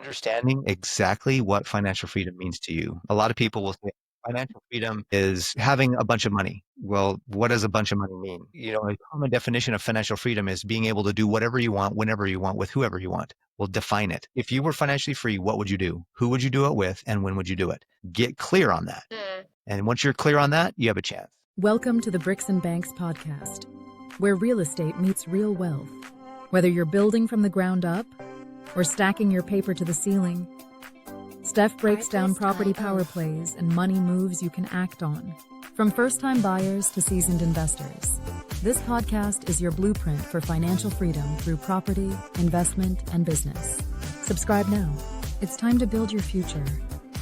understanding exactly what financial freedom means to you. A lot of people will say financial freedom is having a bunch of money. Well, what does a bunch of money mean? A common definition of financial freedom is being able to do whatever you want, whenever you want, with whoever you want. Well, define it. If you were financially free, what would you do? Who would you do it with? And when would you do it? Get clear on that. And once you're clear on that, you have a chance. Welcome to the Bricks and Banks podcast, where real estate meets real wealth. Whether you're building from the ground up or stacking your paper to the ceiling, Steph breaks down property power plays and money moves you can act on. From first-time buyers to seasoned investors, this podcast is your blueprint for financial freedom through property, investment, and business. Subscribe now. It's time to build your future.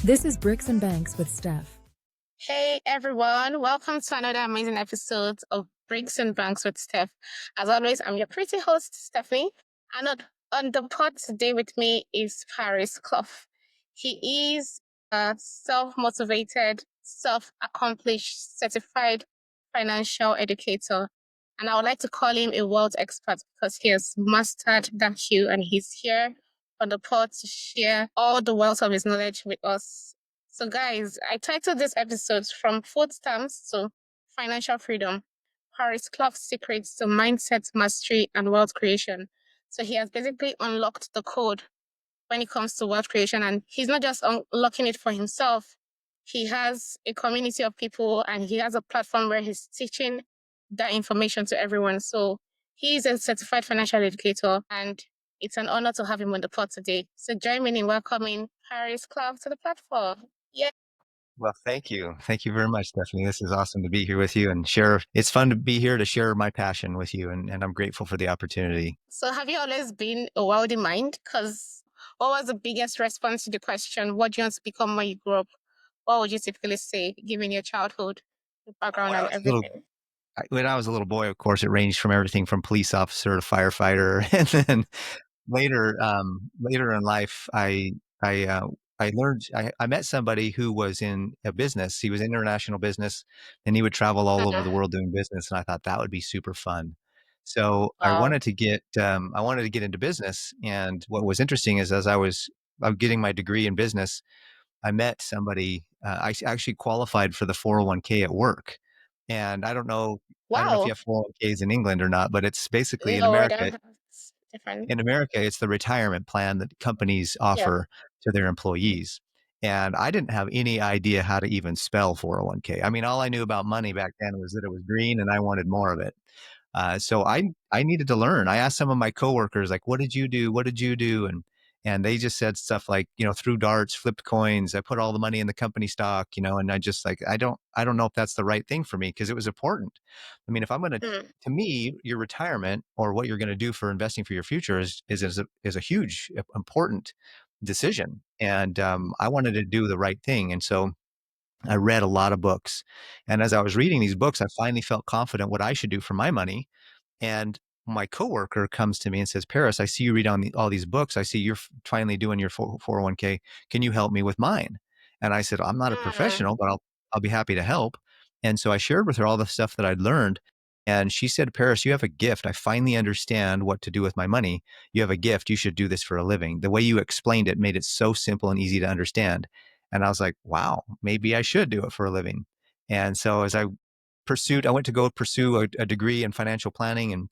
This is Bricks and Banks with Steph. Hey everyone, welcome to another amazing episode of Bricks and Banks with Steph. As always, I'm your pretty host, Stephanie. And on the pod today with me is Paris Cluff. He is a self-motivated, self-accomplished, certified financial educator. And I would like to call him a world expert because he has mastered that hue and he's here on the pod to share all the wealth of his knowledge with us. So guys, I titled this episode From Food Stamps to Financial Freedom, Paris Cluff's Secrets to Mindset Mastery and Wealth Creation. So he has basically unlocked the code when it comes to wealth creation, and he's not just unlocking it for himself. He has a community of people and he has a platform where he's teaching that information to everyone. So he's a certified financial educator and it's an honor to have him on the pod today. So join me in welcoming Paris Cluff to the platform. Yeah. Well, thank you. Thank you very much, Stephanie. This is awesome to be here with you and share. It's fun to be here to share my passion with you, and I'm grateful for the opportunity. So have you always been a wealthy mind? Because what was the biggest response to the question, what do you want to become when you grow up? What would you typically say, given your childhood, your background and everything? When I was a little boy, of course, it ranged from everything from police officer to firefighter. And then later in life, I learned, I met somebody who was in a business. He was in international business and he would travel all over the world doing business. And I thought that would be super fun. So I Wow. wanted to get into business. And what was interesting is as I was getting my degree in business, I met somebody, actually qualified for the 401k at work. And I don't know if you Wow. have 401ks in England or not, but it's basically No, I don't have it's different. In America, it's the retirement plan that companies Yeah. offer to their employees. And I didn't have any idea how to even spell 401k. I mean, all I knew about money back then was that it was green and I wanted more of it. So I needed to learn. I asked some of my coworkers, like, what did you do? What did you do? And they just said stuff like, threw darts, flipped coins. I put all the money in the company stock, and I just like, I don't know if that's the right thing for me because it was important. I mean, if I'm going to me, your retirement or what you're going to do for investing for your future is a huge, important decision. And I wanted to do the right thing. And so I read a lot of books. And as I was reading these books, I finally felt confident what I should do for my money. And my coworker comes to me and says, Paris, I see you read all these books. I see you're finally doing your 401k. Can you help me with mine? And I said, I'm not a professional, but I'll be happy to help. And so I shared with her all the stuff that I'd learned. And she said, Paris, you have a gift. I finally understand what to do with my money. You have a gift. You should do this for a living. The way you explained it made it so simple and easy to understand. And I was like, wow, maybe I should do it for a living. And so as I went to go pursue a degree in financial planning and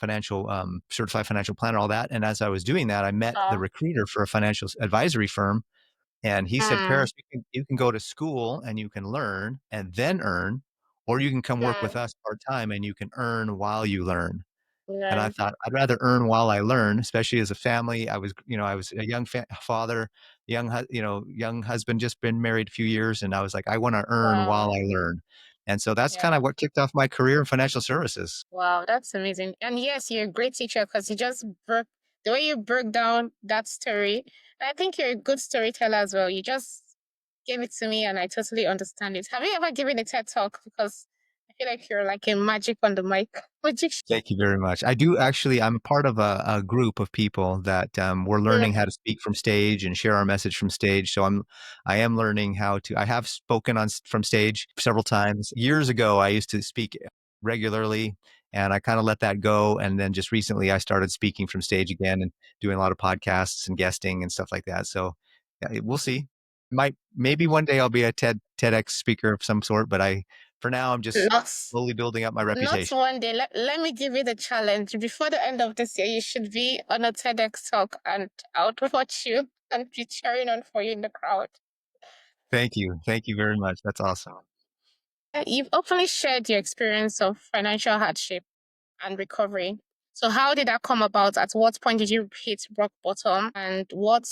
certified financial planner, all that. And as I was doing that, I met the recruiter for a financial advisory firm. And he said, Paris, you can go to school and you can learn and then earn, or you can come work with us part-time and you can earn while you learn. And I thought I'd rather earn while I learn, especially as a family. I was a young father, young husband, just been married a few years. And I was like, I want to earn while I learn. And so that's kind of what kicked off my career in financial services. Wow, that's amazing. And yes, you're a great teacher because the way you broke down that story. I think you're a good storyteller as well. You just gave it to me and I totally understand it. Have you ever given a TED talk? Because I feel like you're like a magic on the mic. Magician. Thank you very much. I do actually, I'm part of a group of people that we're learning how to speak from stage and share our message from stage. So I am learning I have spoken from stage several times. Years ago, I used to speak regularly and I kind of let that go. And then just recently I started speaking from stage again and doing a lot of podcasts and guesting and stuff like that. So Yeah, we'll see. Maybe one day I'll be a TEDx speaker of some sort, but for now, I'm just Not slowly building up my not reputation. one day. Let me give you the challenge. Before the end of this year, you should be on a TEDx talk, and I'll watch you and be cheering on for you in the crowd. Thank you. Thank you very much. That's awesome. You've openly shared your experience of financial hardship and recovery. So how did that come about? At what point did you hit rock bottom? And what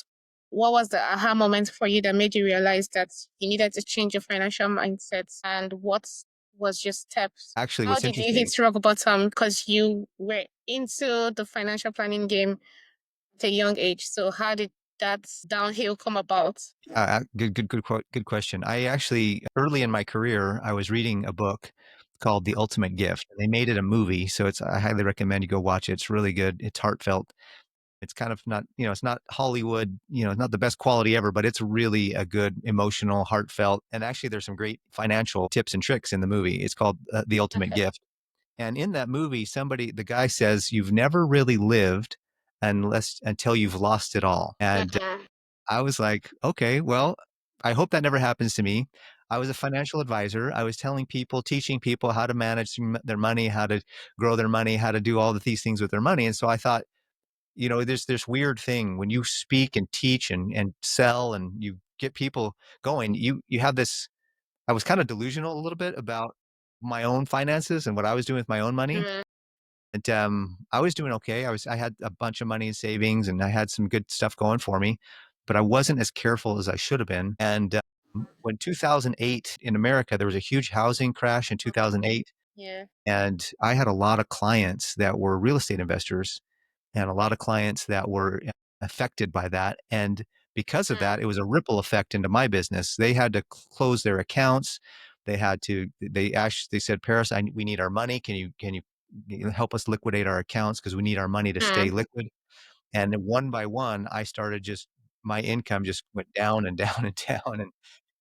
was the aha moment for you that made you realize that you needed to change your financial mindset? And what was your steps? Actually, How what's did you interesting, hit rock bottom? Because you were into the financial planning game at a young age. So how did that downhill come about? good question. I actually, early in my career, I was reading a book called The Ultimate Gift. They made it a movie, so I highly recommend you go watch it. It's really good. It's heartfelt. It's kind of not, it's not Hollywood, it's not the best quality ever, but it's really a good, emotional, heartfelt. And actually, there's some great financial tips and tricks in the movie. It's called The Ultimate Okay. Gift. And in that movie, the guy says, you've never really lived until you've lost it all. And Mhm. I was like, okay, well, I hope that never happens to me. I was a financial advisor. I was telling people, teaching people how to manage their money, how to grow their money, how to do all of these things with their money. And so I thought, there's this weird thing when you speak and teach and sell and you get people going, you have this. I was kind of delusional a little bit about my own finances and what I was doing with my own money. Mm, And I was doing okay. I had a bunch of money in savings and I had some good stuff going for me, but I wasn't as careful as I should have been. And when 2008 in America, there was a huge housing crash in 2008, yeah. and I had a lot of clients that were real estate investors and a lot of clients that were affected by that. And because of Mm, that, it was a ripple effect into my business. They had to close their accounts. They said, Paris, we need our money. Can you help us liquidate our accounts? Because we need our money to stay mm, liquid. And then one by one, my income just went down and down and down. And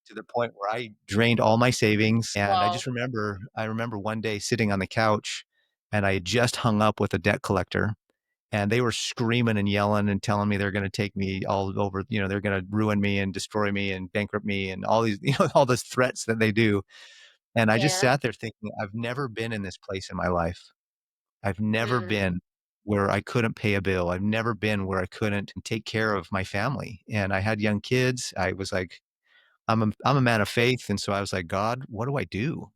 to the point where I drained all my savings. And wow. I remember one day sitting on the couch and I had just hung up with a debt collector and they were screaming and yelling and telling me they're going to take me all over, they're going to ruin me and destroy me and bankrupt me and all these, all those threats that they do. And I just Yeah. sat there thinking, I've never been in this place in my life. I've never Mm, been where I couldn't pay a bill. I've never been where I couldn't take care of my family. And I had young kids. I was like, I'm a man of faith. And so I was like, God, what do I do?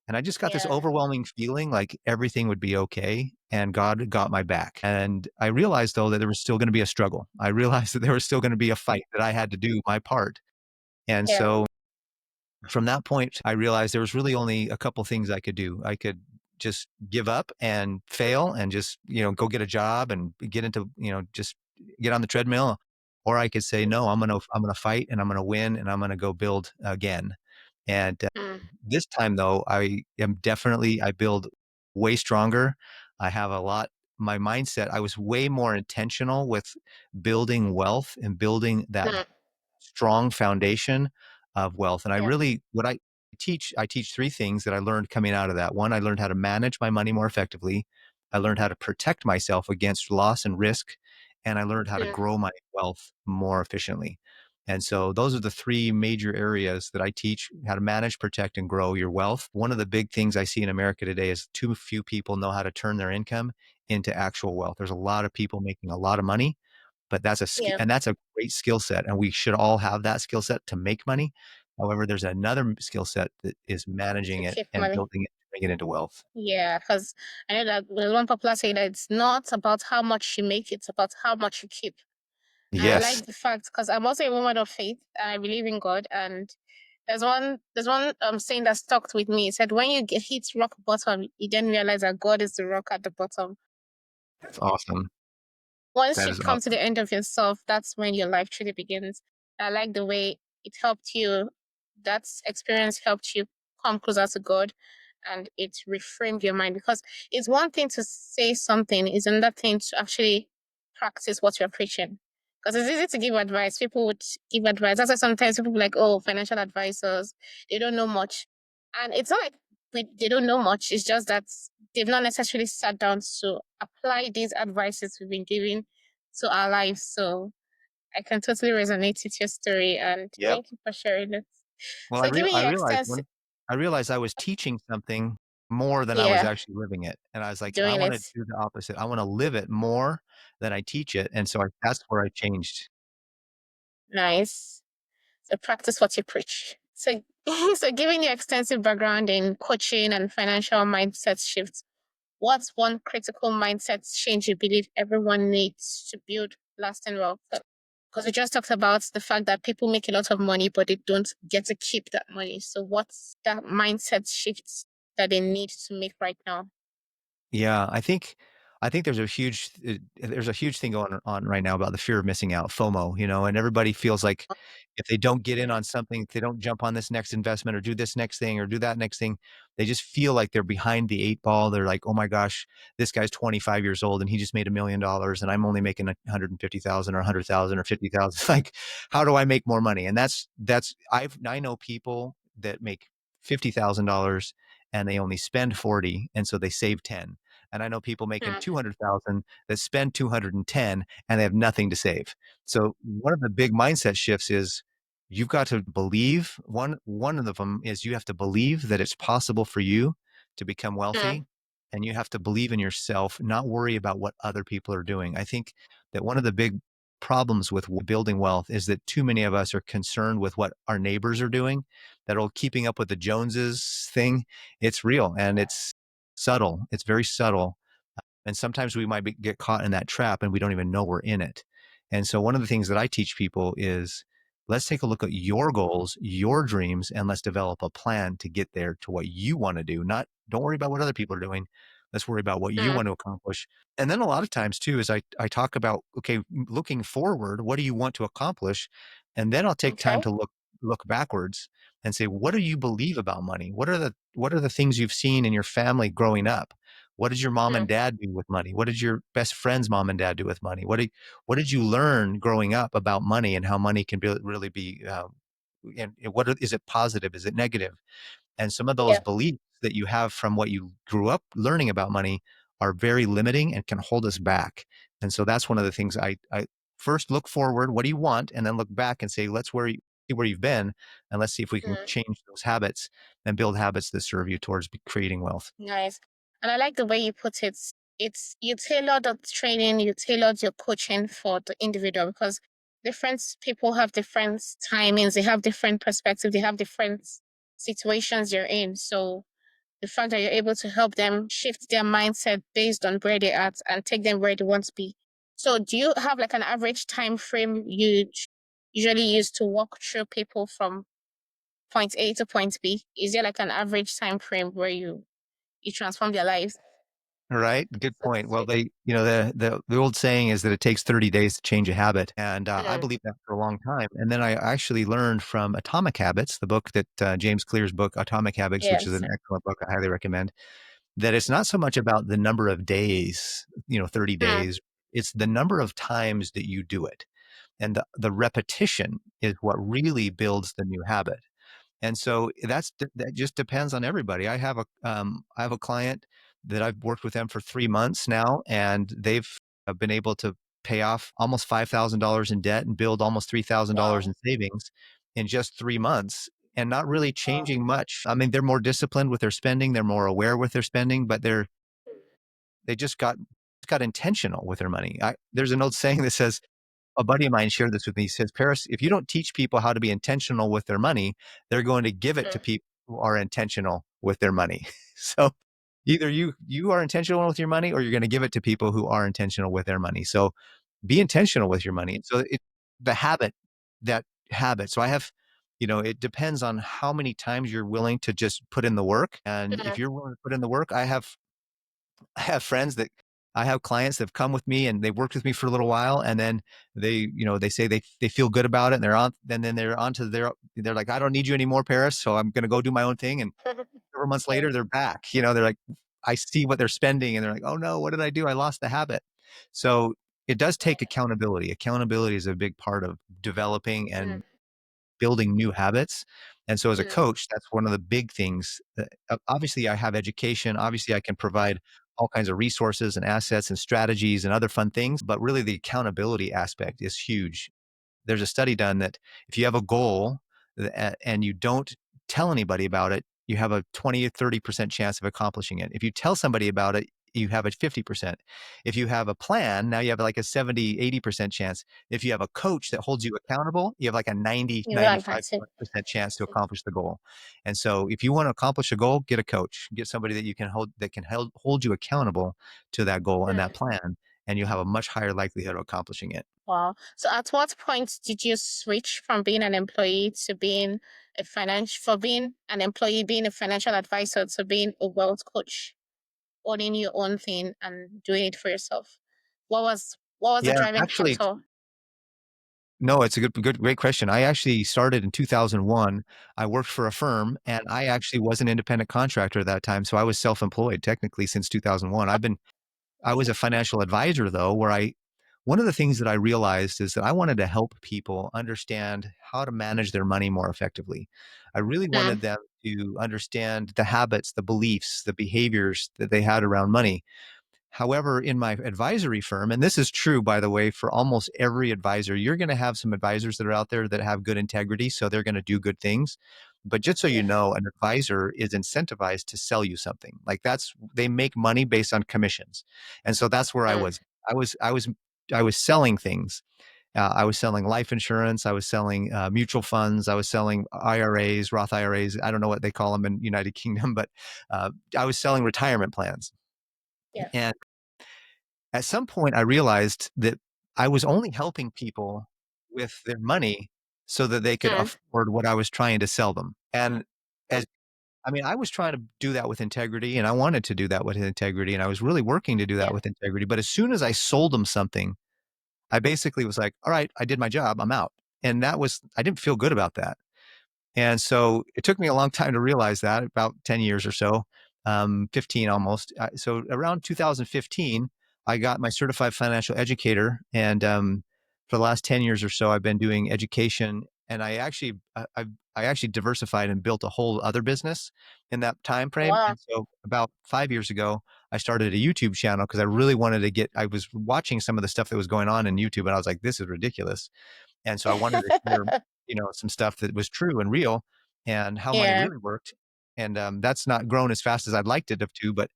And I just got this yeah. overwhelming feeling like everything would be okay. And God got my back. And I realized, though, that there was still going to be a struggle. I realized that there was still going to be a fight, that I had to do my part. And Yeah. so from that point, I realized there was really only a couple things I could do. I could just give up and fail and just, go get a job and get into, just get on the treadmill. Or I could say, no, I'm going to fight and I'm going to win and I'm going to go build again. And Mm, this time, though, I build way stronger. I have a lot, my mindset, I was way more intentional with building wealth and building that mm, strong foundation of wealth. And yeah. I teach three things that I learned coming out of that. One, I learned how to manage my money more effectively. I learned how to protect myself against loss and risk. And I learned how to Mm, grow my wealth more efficiently. And so those are the three major areas that I teach: how to manage, protect, and grow your wealth. One of the big things I see in America today is too few people know how to turn their income into actual wealth. There's a lot of people making a lot of money, but yeah. that's a great skill set, and we should all have that skill set to make money. However, there's another skill set that is managing To it keep and money. building it, bring it into wealth. Yeah, because I know that there's one popular saying that it's not about how much you make, it's about how much you keep. And I Yes, like the fact because I'm also a woman of faith and I believe in God. And there's one saying that stuck with me. It said when you hit rock bottom, you then realize that God is the rock at the bottom. that's awesome. Once That you is come to awesome. the end of yourself, that's when your life truly begins. I like the way it helped you, that experience helped you come closer to God and it reframed your mind because it's one thing to say something, it's another thing to actually practice what you're preaching. Because it's easy to give advice. People would give advice. That's why sometimes people be like, oh, financial advisors, they don't know much. And it's not like they don't know much. It's just that they've not necessarily sat down to apply these advices we've been giving to our lives. So I can totally resonate with your story, and Yep. thank you for sharing it. Well, So, giving I you realized extensive, I was teaching something more than I was yeah, actually living it, and I was like, I doing wanna it. do the opposite. I wanna live it more than I teach it, and so that's where I changed. Nice. So, practice what you preach. So, so giving you extensive background in coaching and financial mindset shifts, what's one critical mindset change you believe everyone needs to build lasting wealth? Because we just talked about the fact that people make a lot of money, but they don't get to keep that money. So, what's that mindset shift that they need to make right now? Yeah, I think there's a huge thing going on right now about the fear of missing out, FOMO, and everybody feels like if they don't get in Mm, on something, if they don't jump on this next investment or do this next thing or do that next thing, they just feel like they're behind the 8 ball. They're like, "Oh my gosh, this guy's 25 years old and he just made $1,000,000 and I'm only making 150,000 or 100,000 or 50,000. Like, how do I make more money?" And I know people that make $50,000 and they only spend 40 and so they save 10, and I know people making mm, 200,000 that spend 210 and they have nothing to save. So one of the big mindset shifts is you've got to believe one of them is you have to believe that it's possible for you to become mm, wealthy, and you have to believe in yourself, not worry about what other people are doing. I think that one of the big problems with building wealth is that too many of us are concerned with what our neighbors are doing, that old keeping up with the Joneses thing. It's real and it's subtle. It's very subtle. And sometimes we might get caught in that trap and we don't even know we're in it. And so, one of the things that I teach people is let's take a look at your goals, your dreams, and let's develop a plan to get there to what you want to do. Not, don't worry about what other people are doing. Let's worry about what you mm. want to accomplish. And then a lot of times, too, is I talk about, okay, looking forward, what do you want to accomplish? And then I'll take time Okay. to look backwards and say, what do you believe about money? What are the things you've seen in your family growing up? What did your mom and Mm, dad do with money? What did your best friend's mom and dad do with money? What did you learn growing up about money and how money can really be, and is it positive? Is it negative? And some of those yeah. beliefs that you have from what you grew up learning about money are very limiting and can hold us back. And so that's one of the things I first look forward. What do you want? And then look back and say, see where you've been, and let's see if we can Mm. change those habits and build habits that serve you towards creating wealth. Nice. And I like the way you put it. It's you tailored the training, you tailored your coaching for the individual because different people have different timings, they have different perspectives, they have different situations you're in. So the fact that you're able to help them shift their mindset based on where they're at and take them where they want to be. So do you have like an average time frame you usually use to walk through people from point A to point B? Is there like an average time frame where you transform their lives? Right, good So to point. Well, speak. the old saying is that it takes 30 days to change a habit, and I Mm, believe that for a long time. And then I actually learned from Atomic Habits, the book that James Clear's book, Atomic Habits, which is yes. an excellent book I highly recommend. That it's not so much about the number of days, 30 Mm, days. It's the number of times that you do it, and the repetition is what really builds the new habit. And so that just depends on everybody. I have a client that I've worked with them for 3 months now, and they've been able to pay off almost $5,000 in debt and build almost $3,000 in wow. savings in just 3 months and not really Wow. changing much. I mean, they're more disciplined with their spending, they're more aware with their spending, but they just got intentional with their money. There's an old saying that says, a buddy of mine shared this with me. He says, Paris, if you don't teach people how to be intentional with their money, they're going to give it to Mm, people who are intentional with their money. So either you are intentional with your money or you're going to give it to people who are intentional with their money. So be intentional with your money. So the habit, that habit. So I have, it depends on how many times you're willing to just put in the work. And if mm, you're willing to put in the work, I have friends that I have clients that have come with me and they worked with me for a little while, and then they say they feel good about it, and then they're on to they're like, I don't need you anymore, Paris, so I'm going to go do my own thing. And several months yeah. later, they're back. They're like, I see what they're spending, and they're like, oh no, what did I do? I lost the habit. So it does take accountability. Accountability is a big part of developing Mm, and building new habits. And so as a mm, coach, that's one of the big things. Obviously, I have education. Obviously, I can provide all kinds of resources and assets and strategies and other fun things, but really the accountability aspect is huge. there's a study done that if you have a goal and you don't tell anybody about it, you have a 20 or 30% chance of accomplishing it. If you tell somebody about it, you have a 50%. If you have a plan, now you have like a 70, 80% chance. If you have a coach that holds you accountable, you have like a 90, You run 95% passive. chance to accomplish the goal. And so if you want to accomplish a goal, get a coach, get somebody that you can hold, that can hold you accountable to that goal and that plan, and you'll have a much higher likelihood of accomplishing it. Wow. So at what point did you switch from being an employee to being for being an employee, being a financial advisor to being a wealth coach, owning your own thing and doing it for yourself? What was the Yeah, driving actually, factor? no, it's a great question. I actually started in 2001. I worked for a firm, and I actually was an independent contractor at that time, so I was self-employed technically since 2001. I was a financial advisor though, where one of the things that I realized is that I wanted to help people understand how to manage their money more effectively. I really Mm, wanted them to understand the habits, the beliefs, the behaviors that they had around money. However, in my advisory firm, and this is true, by the way, for almost every advisor, you're going to have some advisors that are out there that have good integrity. So they're going to do good things. But just so you yeah. know, an advisor is incentivized to sell you something. Like they make money based on commissions. And so that's where I Mm, was. I was, I was, I was selling things. I was selling life insurance. I was selling mutual funds. I was selling IRAs, Roth IRAs. I don't know what they call them in United Kingdom, but I was selling retirement plans. yeah. And at some point, I realized that I was only helping people with their money so that they could Mm, afford what I was trying to sell them. And as I mean, I was trying to do that with integrity and I wanted to do that with integrity and I was really working to do that yeah. with integrity. But as soon as I sold them something, I basically was like, all right, I did my job. I'm out. And I didn't feel good about that. And so it took me a long time to realize that, about 10 years or so, 15 almost. So around 2015, I got my certified financial educator. And for the last 10 years or so, I've been doing education. And I actually diversified and built a whole other business in that time frame. Wow. And so about 5 years ago, I started a YouTube channel because I really wanted to I was watching some of the stuff that was going on in YouTube, and I was like, this is ridiculous. And so I wanted to share, some stuff that was true and real and how money Yeah. really worked. And that's not grown as fast as I'd liked it to, but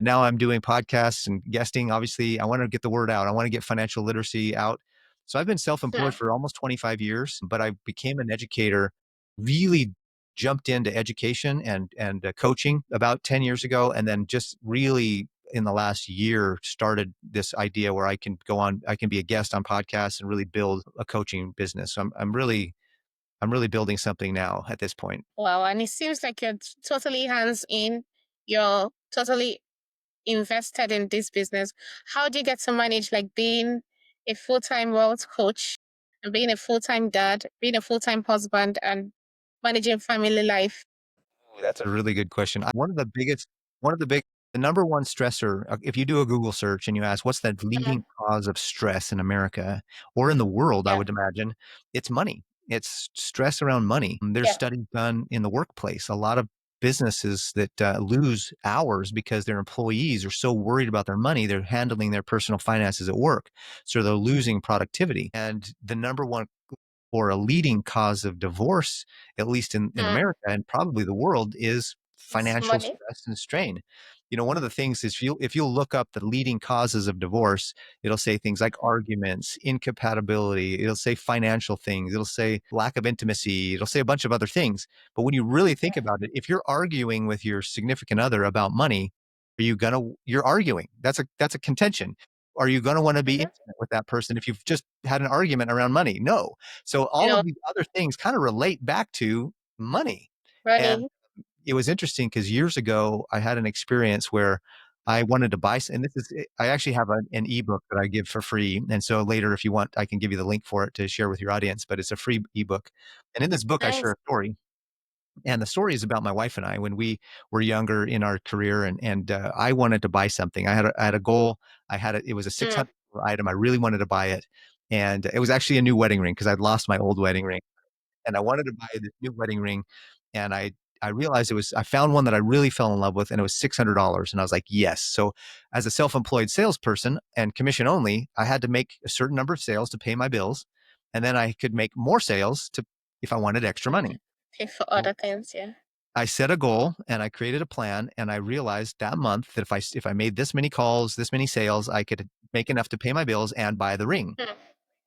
now I'm doing podcasts and guesting. Obviously, I want to get the word out. I want to get financial literacy out. So I've been self-employed Hmm. for almost 25 years, but I became an educator, really jumped into education and coaching about 10 years ago, and then just really in the last year started this idea where I can be a guest on podcasts and really build a coaching business. So I'm really building something now at this point. Wow. And it seems like you're totally hands in. You're totally invested in this business. How do you get to manage like being a full-time wealth coach and being a full-time dad, being a full-time husband and managing family life? That's a really good question. One of the big, the number one stressor, if you do a Google search and you ask what's the Mm, leading cause of stress in America or in the world, I yeah. would imagine it's money. It's stress around money. There's Yeah. studies done in the workplace. A lot of businesses that lose hours because their employees are so worried about their money, they're handling their personal finances at work. So they're losing productivity. And the number one or a leading cause of divorce, at least in Mm, America and probably the world, is it's financial money. stress and strain. One of the things is if you'll look up the leading causes of divorce, it'll say things like arguments, incompatibility, it'll say financial things, it'll say lack of intimacy, it'll say a bunch of other things. But when you really think about it, if you're arguing with your significant other about money, you're arguing. That's a contention. Are you going to want to be Hmm. intimate with that person if you've just had an argument around money? No. So all No, of these other things kind of relate back to money. And money. it was interesting because years ago I had an experience where I wanted to buy, and I actually have an ebook that I give for free. And so later, if you want, I can give you the link for it to share with your audience, but it's a free ebook. And in this book, I share Nice. a story. And the story is about my wife and I when we were younger in our career, and I wanted to buy something. I had a goal. It was a Mm, 600 item. I really wanted to buy it, and it was actually a new wedding ring because I'd lost my old wedding ring, and I wanted to buy this new wedding ring, and I realized I found one that I really fell in love with, and it was $600, and I was like, yes. So as a self-employed salesperson and commission only, I had to make a certain number of sales to pay my bills. and then I could make more sales to if I wanted extra money. Pay for Well, other things, yeah. I set a goal and I created a plan, and I realized that month that if I made this many calls, this many sales, I could make enough to pay my bills and buy the ring. Mm.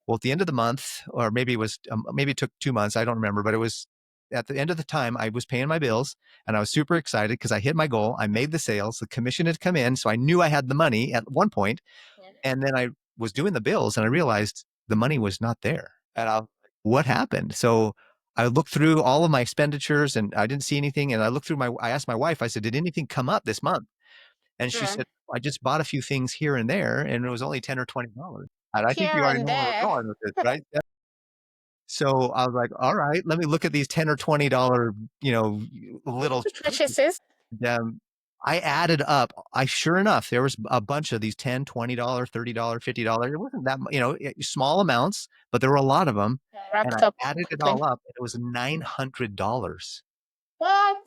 Well, at the end of the month, or maybe it was maybe it took 2 months, I don't remember, but it was at the end of the time I was paying my bills, and I was super excited because I hit my goal. I made the sales, the commission had come in, so I knew I had the money at one point, Yeah. and then I was doing the bills, and I realized the money was not there. And what happened? So I looked through all of my expenditures, and I didn't see anything. And I asked my wife, I said, "Did anything come up this month?" And she Mm. said, "I just bought a few things here and there, and it was only 10 or $20." And I think you Here already and know where we're there. going with this, right? So I was like, all right, let me look at these 10 or $20, little Purchases. um, I added up. Sure enough, there was a bunch of these $10, $20, $30, $50. It wasn't that, small amounts, but there were a lot of them. And I Wrapped up added it quickly. all up, and it was $900, What?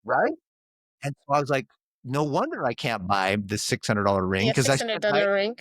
right? And so I was like, no wonder I can't buy the $600 ring Yeah, because six hundred dollar ring.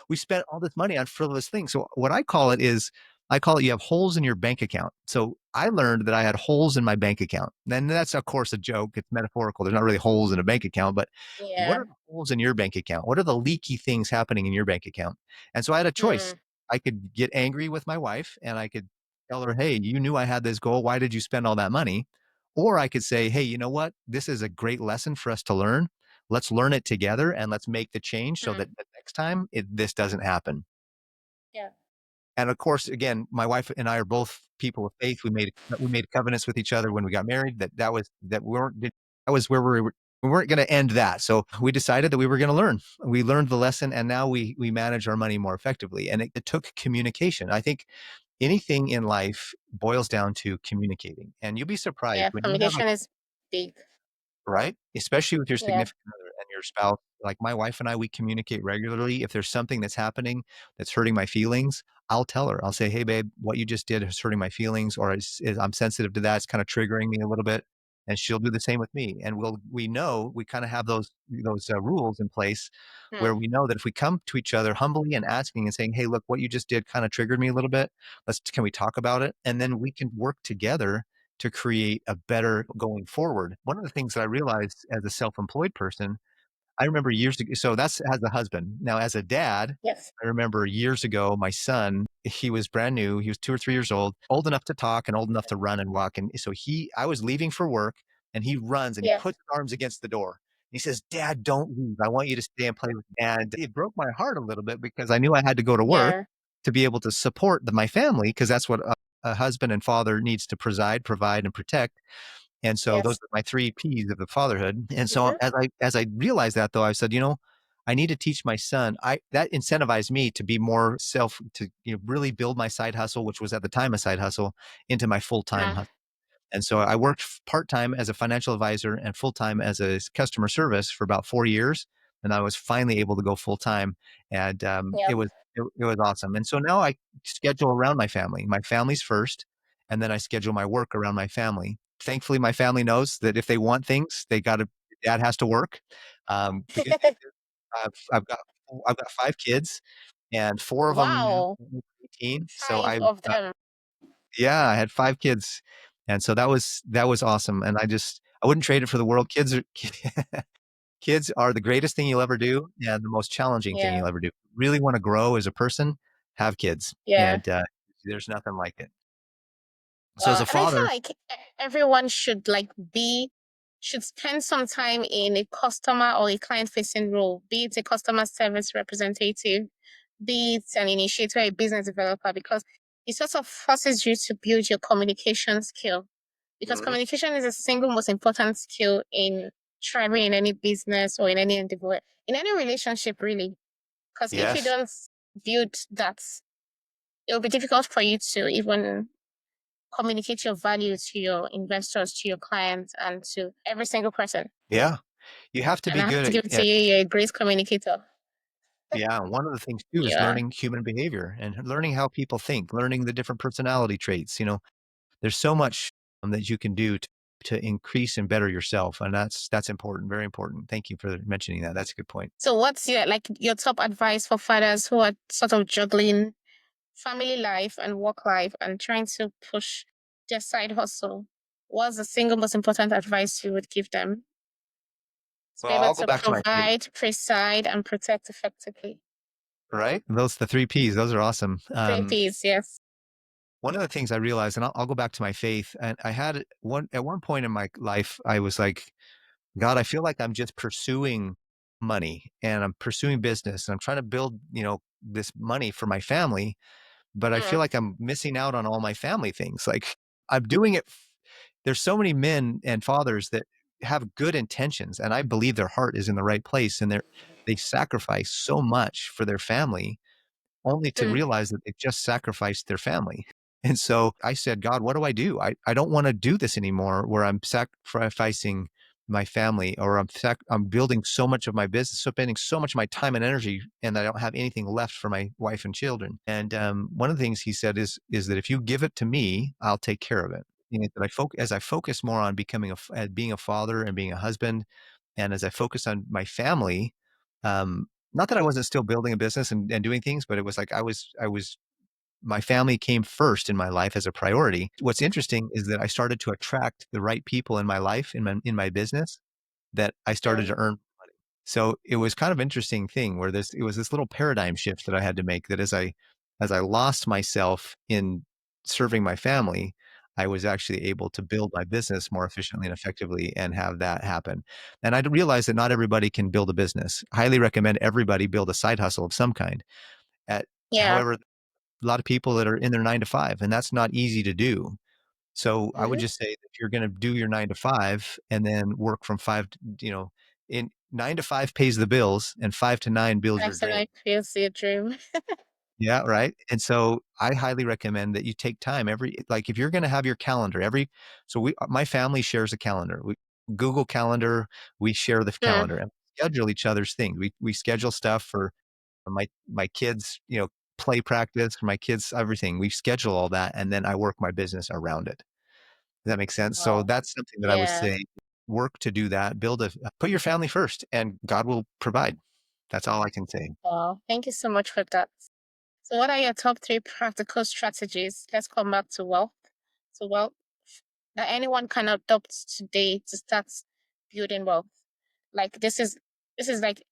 we spent all this money on frivolous things. So what I call it you have holes in your bank account. So I learned that I had holes in my bank account. And that's of course a joke. It's metaphorical. There's not really holes in a bank account, but what Yeah. are the holes in your bank account? What are the leaky things happening in your bank account? And so I had a choice. Mm. I could get angry with my wife and I could tell her, "Hey, you knew I had this goal. Why did you spend all that money?" Or I could say, "Hey, you know what? This is a great lesson for us to learn. Let's learn it together and let's make the change so that Mm. the next time this doesn't happen." Yeah. And of course, again, my wife and I are both people of faith. We made covenants with each other when we got married that we weren't that was where we weren't going to end that. So we decided that we were going to learn. We learned the lesson, and now we manage our money more effectively. And it took communication. I think anything in life boils down to communicating, and you'll be surprised Yeah. when you have a Communication is big. right? Especially with your Yeah. significant other and your spouse. Like my wife and I, we communicate regularly. If there's something that's happening that's hurting my feelings, I'll tell her. I'll say, "Hey, babe, what you just did is hurting my feelings, or I'm sensitive to that. It's kind of triggering me a little bit." And she'll do the same with me. And we kind of have those rules in place where Mm. we know that if we come to each other humbly and asking and saying, "Hey, look, what you just did kind of triggered me a little bit. Can we talk about it?" And then we can work together to create a better going forward. One of the things that I realized as a self-employed person, I remember years ago, so that's as a husband. Now, as a dad, Yes. I remember years ago, my son, he was brand new. He was 2 or 3 years old enough to talk and old enough to run and walk. And so I was leaving for work and he runs and he Yeah. puts his arms against the door. He says, "Dad, don't leave. I want you to stay and play with me." And it broke my heart a little bit because I knew I had to go to work Yeah. to be able to support my family because that's what a husband and father needs to preside, provide, and protect. And so those Yes. are my 3 Ps of the fatherhood. And so Mm-hmm. as I realized that though, I said, I need to teach my son. That incentivized me to be more to really build my side hustle, which was at the time a side hustle, into my full-time Yeah. hustle. And so I worked part-time as a financial advisor and full-time as a customer service for about 4 years. And I was finally able to go full-time. And Yep. it was awesome. And so now I schedule around my family. My family's first, and then I schedule my work around my family. Thankfully, my family knows that if they want things, dad has to work. The good news is I've got I've got 5 kids, and 4 of them now Wow. are 18. So Five of them. yeah, I had 5 kids, and so that was awesome, and I wouldn't trade it for the world. Kids are the greatest thing you'll ever do and the most challenging thing Yeah. you'll ever do. Really wanna grow as a person, have kids, Yeah. and, there's nothing like it. So as a And I feel father like everyone should should spend some time in a customer or a client facing role, be it a customer service representative, be it an initiator, a business developer, because it sort of forces you to build your communication skill. Because Mhm. communication is the single most important skill in thriving in any business or in any endeavor, in any relationship, really. Because if you Yes. don't build that, it'll be difficult for you to even communicate your value to your investors, to your clients, and to every single person. Yeah. You have to And be I have good to give it to at you. You're a great communicator. yeah, one of the things too is Yeah. learning human behavior and learning how people think, learning the different personality traits. There's so much that you can do to increase and better yourself, and that's important, very important. Thank you for mentioning that. That's a good point. So, what's your top advice for fathers who are sort of juggling family life and work life and trying to push their side hustle, what's the single most important advice you would give them to be Well, able I'll go to back to my faith, provide, preside, and protect effectively? right? Those the 3 Ps, those are awesome. Three P's, yes. One of the things I realized, and I'll go back to my faith, and I had one point in my life, I was like, God, I feel like I'm just pursuing money and I'm pursuing business and I'm trying to build, this money for my family, but I feel Mm, like I'm missing out on all my family things. Like I'm doing it. There's so many men and fathers that have good intentions and I believe their heart is in the right place and they sacrifice so much for their family only to mm, realize that they've just sacrificed their family. And so I said, God, what do I do? I don't want to do this anymore where I'm sacrificing my family or I'm building so much of my business, spending so much of my time and energy, and I don't have anything left for my wife and children. And one of the things he said is that if you give it to me, I'll take care of it. And that as I focus more on becoming being a father and being a husband, and as I focus on my family, um, not that I wasn't still building a business and doing things, but it was like I was my family came first in my life as a priority. What's interesting is that I started to attract the right people in my life, in my business, that I started mm. to earn money. So it was kind of interesting thing where it was this little paradigm shift that I had to make, that as I lost myself in serving my family, I was actually able to build my business more efficiently and effectively and have that happen. And I realized that not everybody can build a business. Highly recommend everybody build a side hustle of some kind. Yeah. However, a lot of people that are in their 9 to 5, and that's not easy to do. So I would Mm-hmm. just say that if you're going to do your 9 to 5 and then work from in 9 to 5 pays the bills and 5 to 9 builds your That's an dream. IPLC a dream. Yeah, right. And so I highly recommend that you take time like if you're going to have your calendar so my family shares a calendar. We Google Calendar, we share the Mm. calendar and schedule each other's things. We schedule stuff for my kids, play practice, for my kids, everything. We schedule all that, and then I work my business around it. Does that make sense? So Wow. that's something that I would Yeah. say, work to do that, put your family first, and God will provide. That's all I can say. Wow. Thank you so much for that. So, what are your top three practical strategies? Let's come back to wealth. So, wealth that anyone can adopt today to start building wealth. Like this is like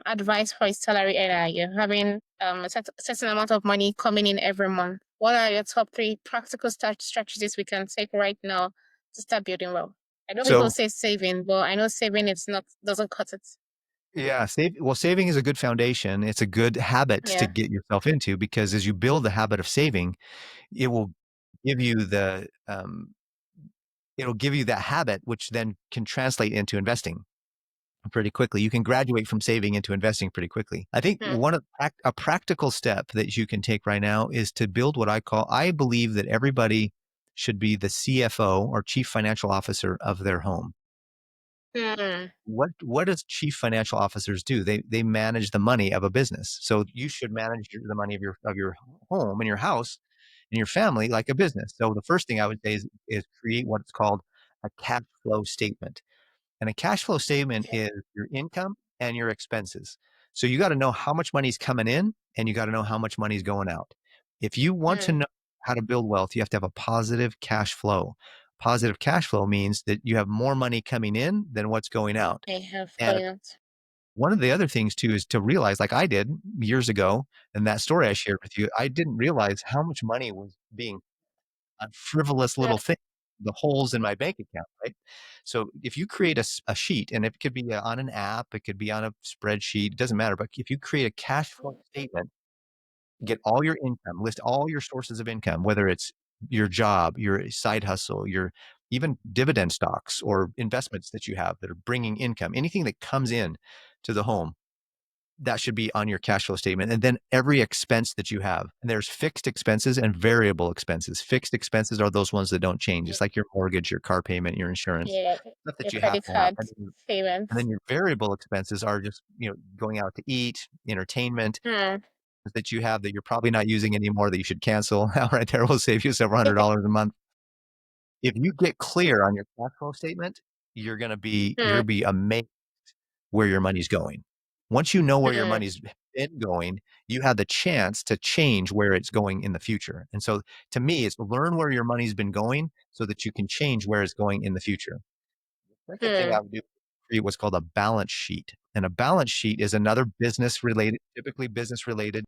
advice for a salary earner. You're having a certain amount of money coming in every month. What are your top three practical strategies we can take right now to start building wealth? I know people So say saving, but I know saving it's not doesn't cut it. yeah, saving is a good foundation. It's a good habit to Yeah. get yourself into because as you build the habit of saving, it will give you it'll give you that habit, which then can translate into investing pretty quickly. You can graduate from saving into investing pretty quickly. I think Hmm. a practical step that you can take right now is to build I believe that everybody should be the CFO or chief financial officer of their home. Hmm. What does chief financial officers do? They manage the money of a business. So you should manage the money of your home and your house and your family like a business. So the first thing I would say is create what's called a cash flow statement. And a cash flow statement Okay. is your income and your expenses. So you got to know how much money's coming in and you got to know how much money's going out. If you want to Hmm. know how to build wealth, you have to have a positive cash flow. Positive cash flow means that you have more money coming in than what's going out. I have And going out. one of the other things too is to realize, like I did years ago, and that story I shared with you, I didn't realize how much money was being on frivolous Hmm. little things, the holes in my bank account, right? So if you create a sheet, and it could be on an app, it could be on a spreadsheet, it doesn't matter. But if you create a cash flow statement, get all your income, list all your sources of income, whether it's your job, your side hustle, your even dividend stocks or investments that you have that are bringing income, anything that comes in to the home, that should be on your cash flow statement. And then every expense that you have. And there's fixed expenses and variable expenses. Fixed expenses are those ones that don't change. It's like your mortgage, your car payment, your insurance, Yeah. stuff Your that you have credit to have. card And payments. then your variable expenses are just, going out to eat, entertainment Hmm. that you have that you're probably not using anymore that you should cancel. Right there will save you several $100s a month. If you get clear on your cash flow statement, you're going to Hmm. be amazed where your money's going. Once you know where your Mm, money's been going, you have the chance to change where it's going in the future. And so to me, it's learn where your money's been going so that you can change where it's going in the future. The second thing I mm, would do, create what's called a balance sheet. And a balance sheet is another business related, typically business related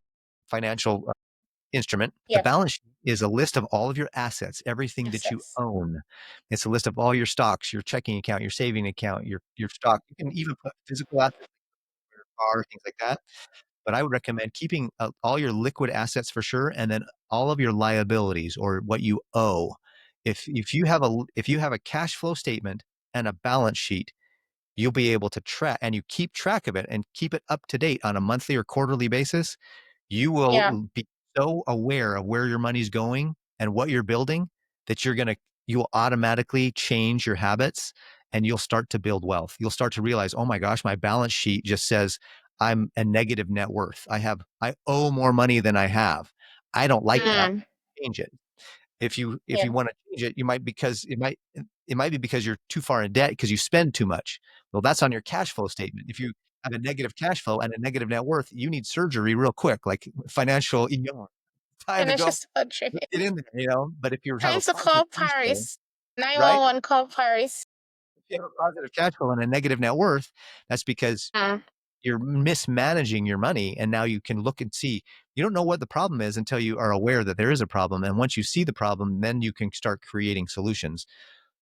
financial instrument. The yep. balance sheet is a list of all of your assets, everything that you Assets. own. It's a list of all your stocks, your checking account, your saving account, your stock. You can even put physical assets, your car, things like that. But I would recommend keeping all your liquid assets for sure, and then all of your liabilities or what you owe. If you have a cash flow statement and a balance sheet, you'll be able to track and you keep track of it and keep it up to date on a monthly or quarterly basis. You Yeah. will be so aware of where your money's going and what you're building that you will automatically change your habits and you'll start to build wealth. You'll start to realize, oh my gosh, my balance sheet just says I'm a negative net worth. I owe more money than I have. I don't like that. Mm, Change it. If yeah. you want to change it, you might because it might be because you're too far in debt because you spend too much. Well, that's on your cash flow statement. If you have a negative cash flow and a negative net worth, you need surgery real quick, like financial ER. Time to Financial go surgery. get in there. But if you have Trying a to positive call cash flow, Paris. right? 911 call Paris. If you have a positive cash flow and a negative net worth, that's because Mm, you're mismanaging your money. And now you can look and see, you don't know what the problem is until you are aware that there is a problem. And once you see the problem, then you can start creating solutions.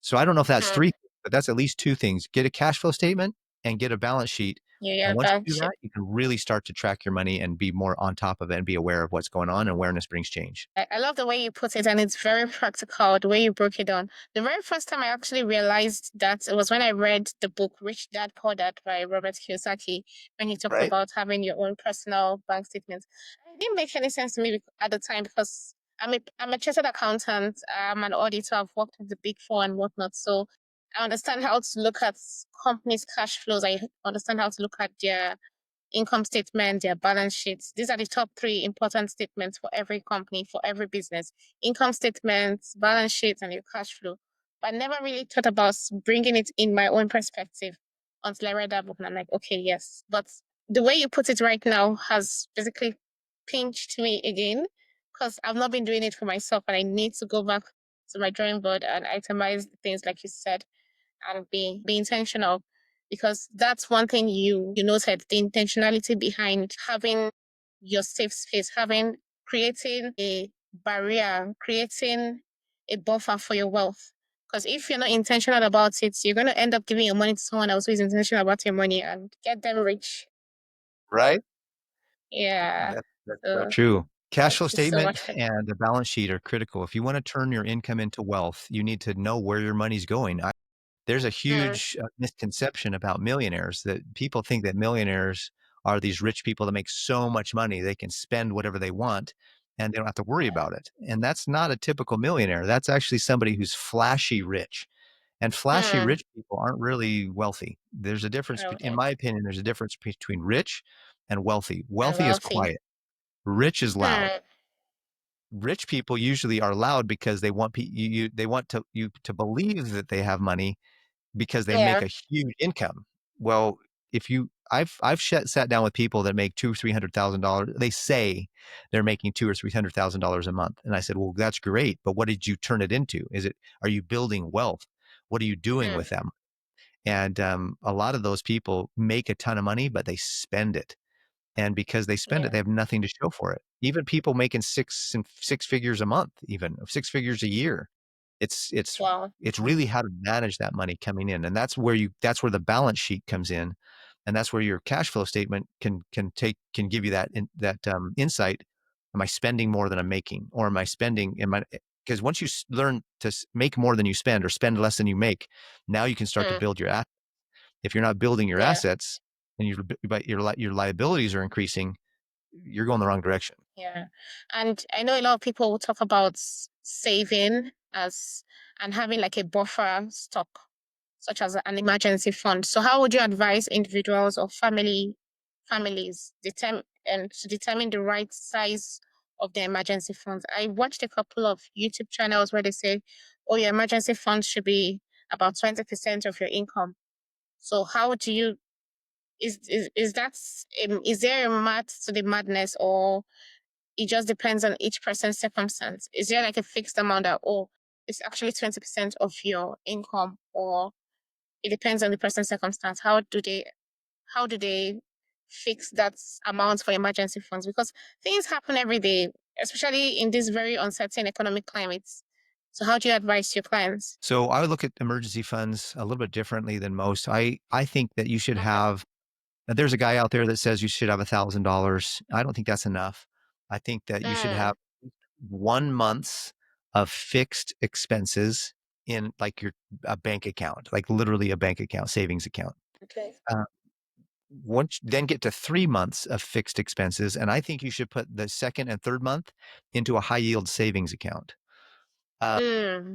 So I don't know if that's mm. three, but that's at least two things. Get a cash flow statement and get a balance sheet. Yeah, And once you do balance. that, you can really start to track your money and be more on top of it and be aware of what's going on. And awareness brings change. I love the way you put it, and it's very practical, the way you broke it down. The very first time I actually realized that it was when I read the book Rich Dad Poor Dad by Robert Kiyosaki, when he talked Right? about having your own personal bank statement. It didn't make any sense to me at the time because I'm a chartered accountant, I'm an auditor, I've worked with the big four and whatnot. So I understand how to look at companies' cash flows. I understand how to look at their income statement, their balance sheets. These are the top three important statements for every company, for every business. Income statements, balance sheets, and your cash flow. But I never really thought about bringing it in my own perspective until I read that book. And I'm like, okay, yes. But the way you put it right now has basically pinched me again because I've not been doing it for myself and I need to go back to my drawing board and itemize the things like you said and be intentional because that's one thing you noted the intentionality behind having your safe space, having creating a barrier, creating a buffer for your wealth. Because if you're not intentional about it, you're going to end up giving your money to someone else who is intentional about your money and get them rich. Right? Yeah. That's so So true. Cash thank flow you so statement much for and the balance sheet are critical. If you want to turn your income into wealth, you need to know where your money's going. There's a mm, huge misconception about millionaires that people think that millionaires are these rich people that make so much money they can spend whatever they want and they don't have to worry about it. And that's not a typical millionaire. That's actually somebody who's flashy rich. And flashy mm, rich people aren't really wealthy. There's a difference, in okay. my opinion, there's a difference between rich and wealthy. And Wealthy is wealthy. quiet, rich is loud. Mm, Rich people usually are loud because they want they want you to believe that they have money because they make yeah. a huge income. Well, if you I've sat down with people that make two, $300,000. They say they're making two or $300,000 a month, and I said, "Well, that's great, but what did you turn it into? Are you building wealth? What are you doing Mm, with them?" And a lot of those people make a ton of money, but they spend it, and because they spend it, yeah. they have nothing to show for it. Even people making six figures a month, even six figures a year, it's it's Wow. it's really how to manage that money coming in, and that's where the balance sheet comes in, and that's where your cash flow statement can give you that insight. Am I spending more than I'm making, or am I spending? Am I because once you learn to make more than you spend or spend less than you make, now you can start to Mm, build your assets. If you're not building your yeah. assets and your liabilities are increasing, you're going the wrong direction. Yeah. And I know a lot of people will talk about saving as and having like a buffer stock, such as an emergency fund. So how would you advise individuals or families to determine the right size of their emergency funds? I watched a couple of YouTube channels where they say, oh, your emergency fund should be about 20% of your income. So how do you Is that is there a math to the madness, or it just depends on each person's circumstance? Is there like a fixed amount that, oh, it's actually 20% of your income, or it depends on the person's circumstance? How do they fix that amount for emergency funds? Because things happen every day, especially in this very uncertain economic climates. So how do you advise your clients? So I would look at emergency funds a little bit differently than most. I think that you should Okay. have. There's a guy out there that says you should have $1,000. I don't think that's enough. I think that you should Mm, have 1 month's of fixed expenses in like your a bank account, like literally a bank account, savings account. okay. Uh, Once then get to 3 months of fixed expenses, and I think you should put the second and third month into a high yield savings account. Uh,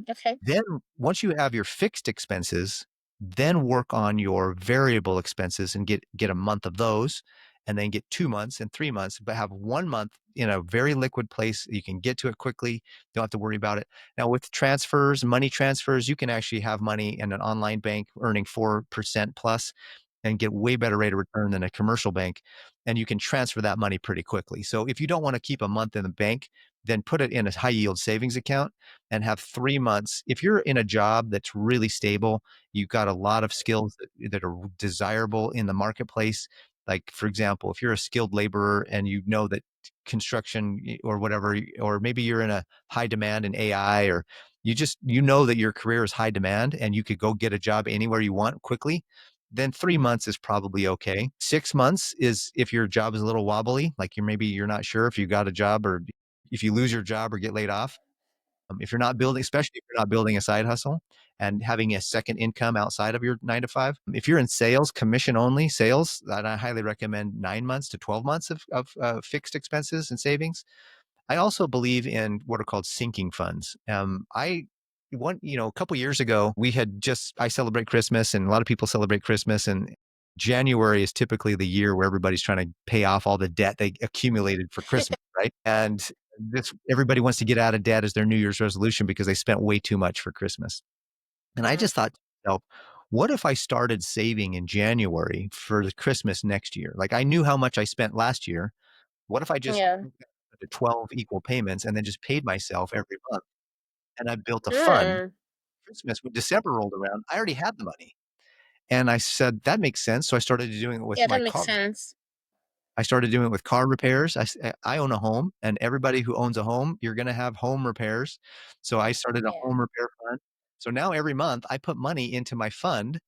Okay. then once you have your fixed expenses, then work on your variable expenses and get a month of those, and then get 2 months and 3 months, but have 1 month in a very liquid place. You can get to it quickly. Don't have to worry about it. Now with transfers, money transfers, you can actually have money in an online bank earning 4% plus and get way better rate of return than a commercial bank. And you can transfer that money pretty quickly. So if you don't want to keep a month in the bank, then put it in a high yield savings account and have 3 months. If you're in a job that's really stable, you've got a lot of skills that are desirable in the marketplace. Like, for example, if you're a skilled laborer and you know that construction or whatever, or maybe you're in a high demand in AI, or you know that your career is high demand and you could go get a job anywhere you want quickly, then 3 months is probably okay. 6 months is if your job is a little wobbly, like you're not sure if you got a job or if you lose your job or get laid off. If you're not building, especially if you're not building a side hustle and having a second income outside of your 9 to 5. If you're in sales, commission only sales, then I highly recommend 9 months to 12 months of fixed expenses and savings. I also believe in what are called sinking funds. A couple years ago, I celebrate Christmas and a lot of people celebrate Christmas, and January is typically the year where everybody's trying to pay off all the debt they accumulated for Christmas, right? And everybody wants to get out of debt as their New Year's resolution because they spent way too much for Christmas. And I Mm, just thought to myself, what if I started saving in January for the Christmas next year? Like I knew how much I spent last year. What if I just yeah. the 12 equal payments and then just paid myself every month? And I built a fund. Mm, Christmas, when December rolled around, I already had the money. And I said, that makes sense. So I started doing it with yeah, my that makes car. sense. I started doing it with car repairs. I own a home, and everybody who owns a home, you're going to have home repairs. So I started a Yeah. home repair fund. So now every month I put money into my fund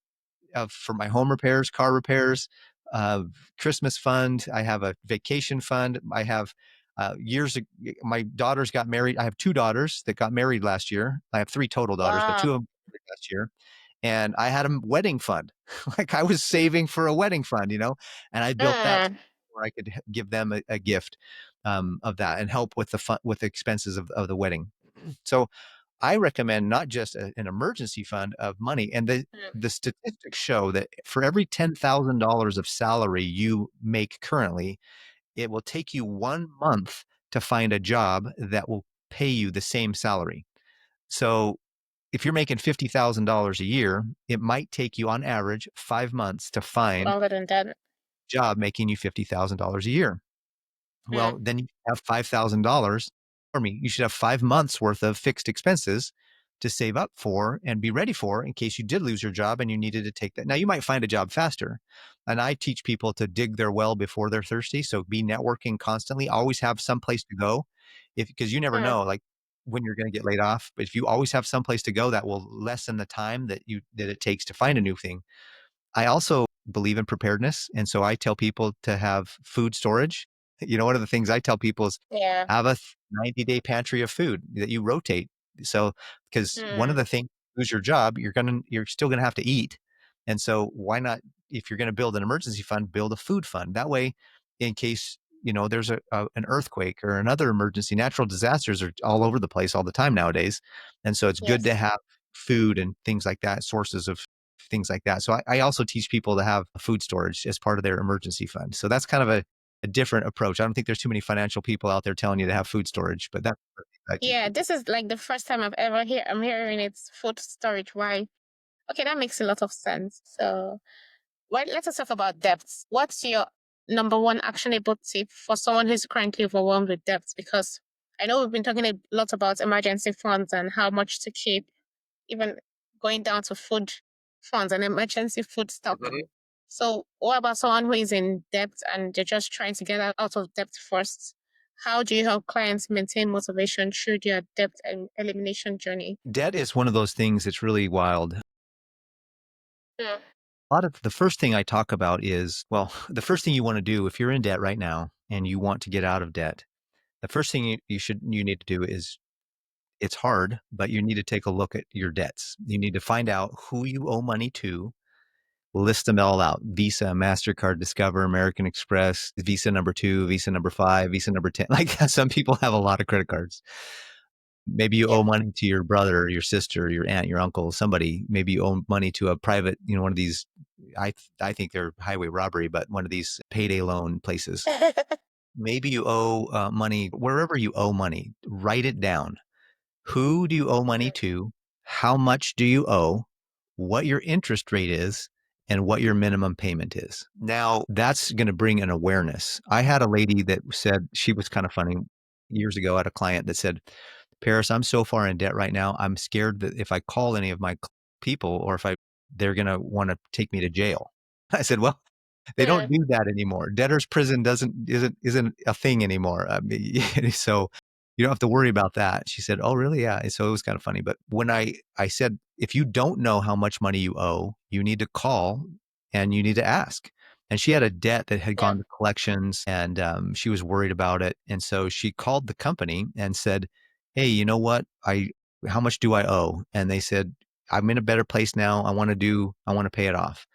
for my home repairs, car repairs, uh, Christmas fund. I have a vacation fund. I have my daughters got married. I have two daughters that got married last year. I have three total daughters, but two Wow. of them got married last year. And I had a wedding fund. Like I was saving for a wedding fund, and I built that Mm, where I could give them a gift of that and help with the expenses of the wedding. So I recommend not just an emergency fund of money. And mm, the statistics show that for every $10,000 of salary you make currently, it will take you 1 month to find a job that will pay you the same salary. So if you're making $50,000 a year, it might take you on average 5 months to find longer than that. a job making you $50,000 a year. Mm, Well, then you have $5,000, or you should have 5 months worth of fixed expenses to save up for and be ready for in case you did lose your job and you needed to take that. Now, you might find a job faster. And I teach people to dig their well before they're thirsty. So be networking constantly, always have some place to go. Because you never mm, know, like when you're going to get laid off. But if you always have some place to go, that will lessen the time that it takes to find a new thing. I also believe in preparedness. And so I tell people to have food storage. One of the things I tell people is yeah. have a 90-day pantry of food that you rotate. So, because one of Mm, the things, lose your job, you're still going to have to eat. And so why not, if you're going to build an emergency fund, build a food fund. That way, in case, there's an earthquake or another emergency, natural disasters are all over the place all the time nowadays. And so it's good to yes. have food and things like that, sources of things like that. So I also teach people to have food storage as part of their emergency fund. So that's kind of a different approach. I don't think there's too many financial people out there telling you to have food storage, but that's what I teach Yeah, people. this is like the first time I'm hearing it's food storage. Why? Okay, that makes a lot of sense. So well, let us talk about debts. What's your number one actionable tip for someone who's currently overwhelmed with debts? Because I know we've been talking a lot about emergency funds and how much to keep, even going down to food funds and emergency food stock. So, what about someone who is in debt and they're just trying to get out of debt first? How do you help clients maintain motivation through their debt and elimination journey? Debt is one of those things that's really wild. Mm, A lot of the first thing I talk about is, well, the first thing you want to do if you're in debt right now and you want to get out of debt, the first thing you need to do is it's hard, but you need to take a look at your debts. You need to find out who you owe money to, list them all out. Visa, MasterCard, Discover, American Express, Visa number 2, Visa number 5, Visa number 10. Like some people have a lot of credit cards. Maybe you yeah. owe money to your brother, your sister, your aunt, your uncle, somebody. Maybe you owe money to a private, one of these. I think they're highway robbery, but one of these payday loan places. Maybe you owe money wherever you owe money. Write it down. Who do you owe money to? How much do you owe? What your interest rate is? And what your minimum payment is. Now, that's going to bring an awareness. I had a lady that said, she was kind of funny years ago. I had a client that said, Paris, I'm so far in debt right now. I'm scared that if I call any of my people or if they're going to want to take me to jail. I said, well, they don't Mm, do that anymore. Debtor's prison isn't a thing anymore. I mean, so you don't have to worry about that. She said, "Oh, really? Yeah." And so it was kind of funny. But when I said, if you don't know how much money you owe, you need to call and you need to ask. And she had a debt that had yeah. gone to collections, and she was worried about it. And so she called the company and said, "Hey, you know what? How much do I owe?" And they said, "I'm in a better place now. I want to pay it off."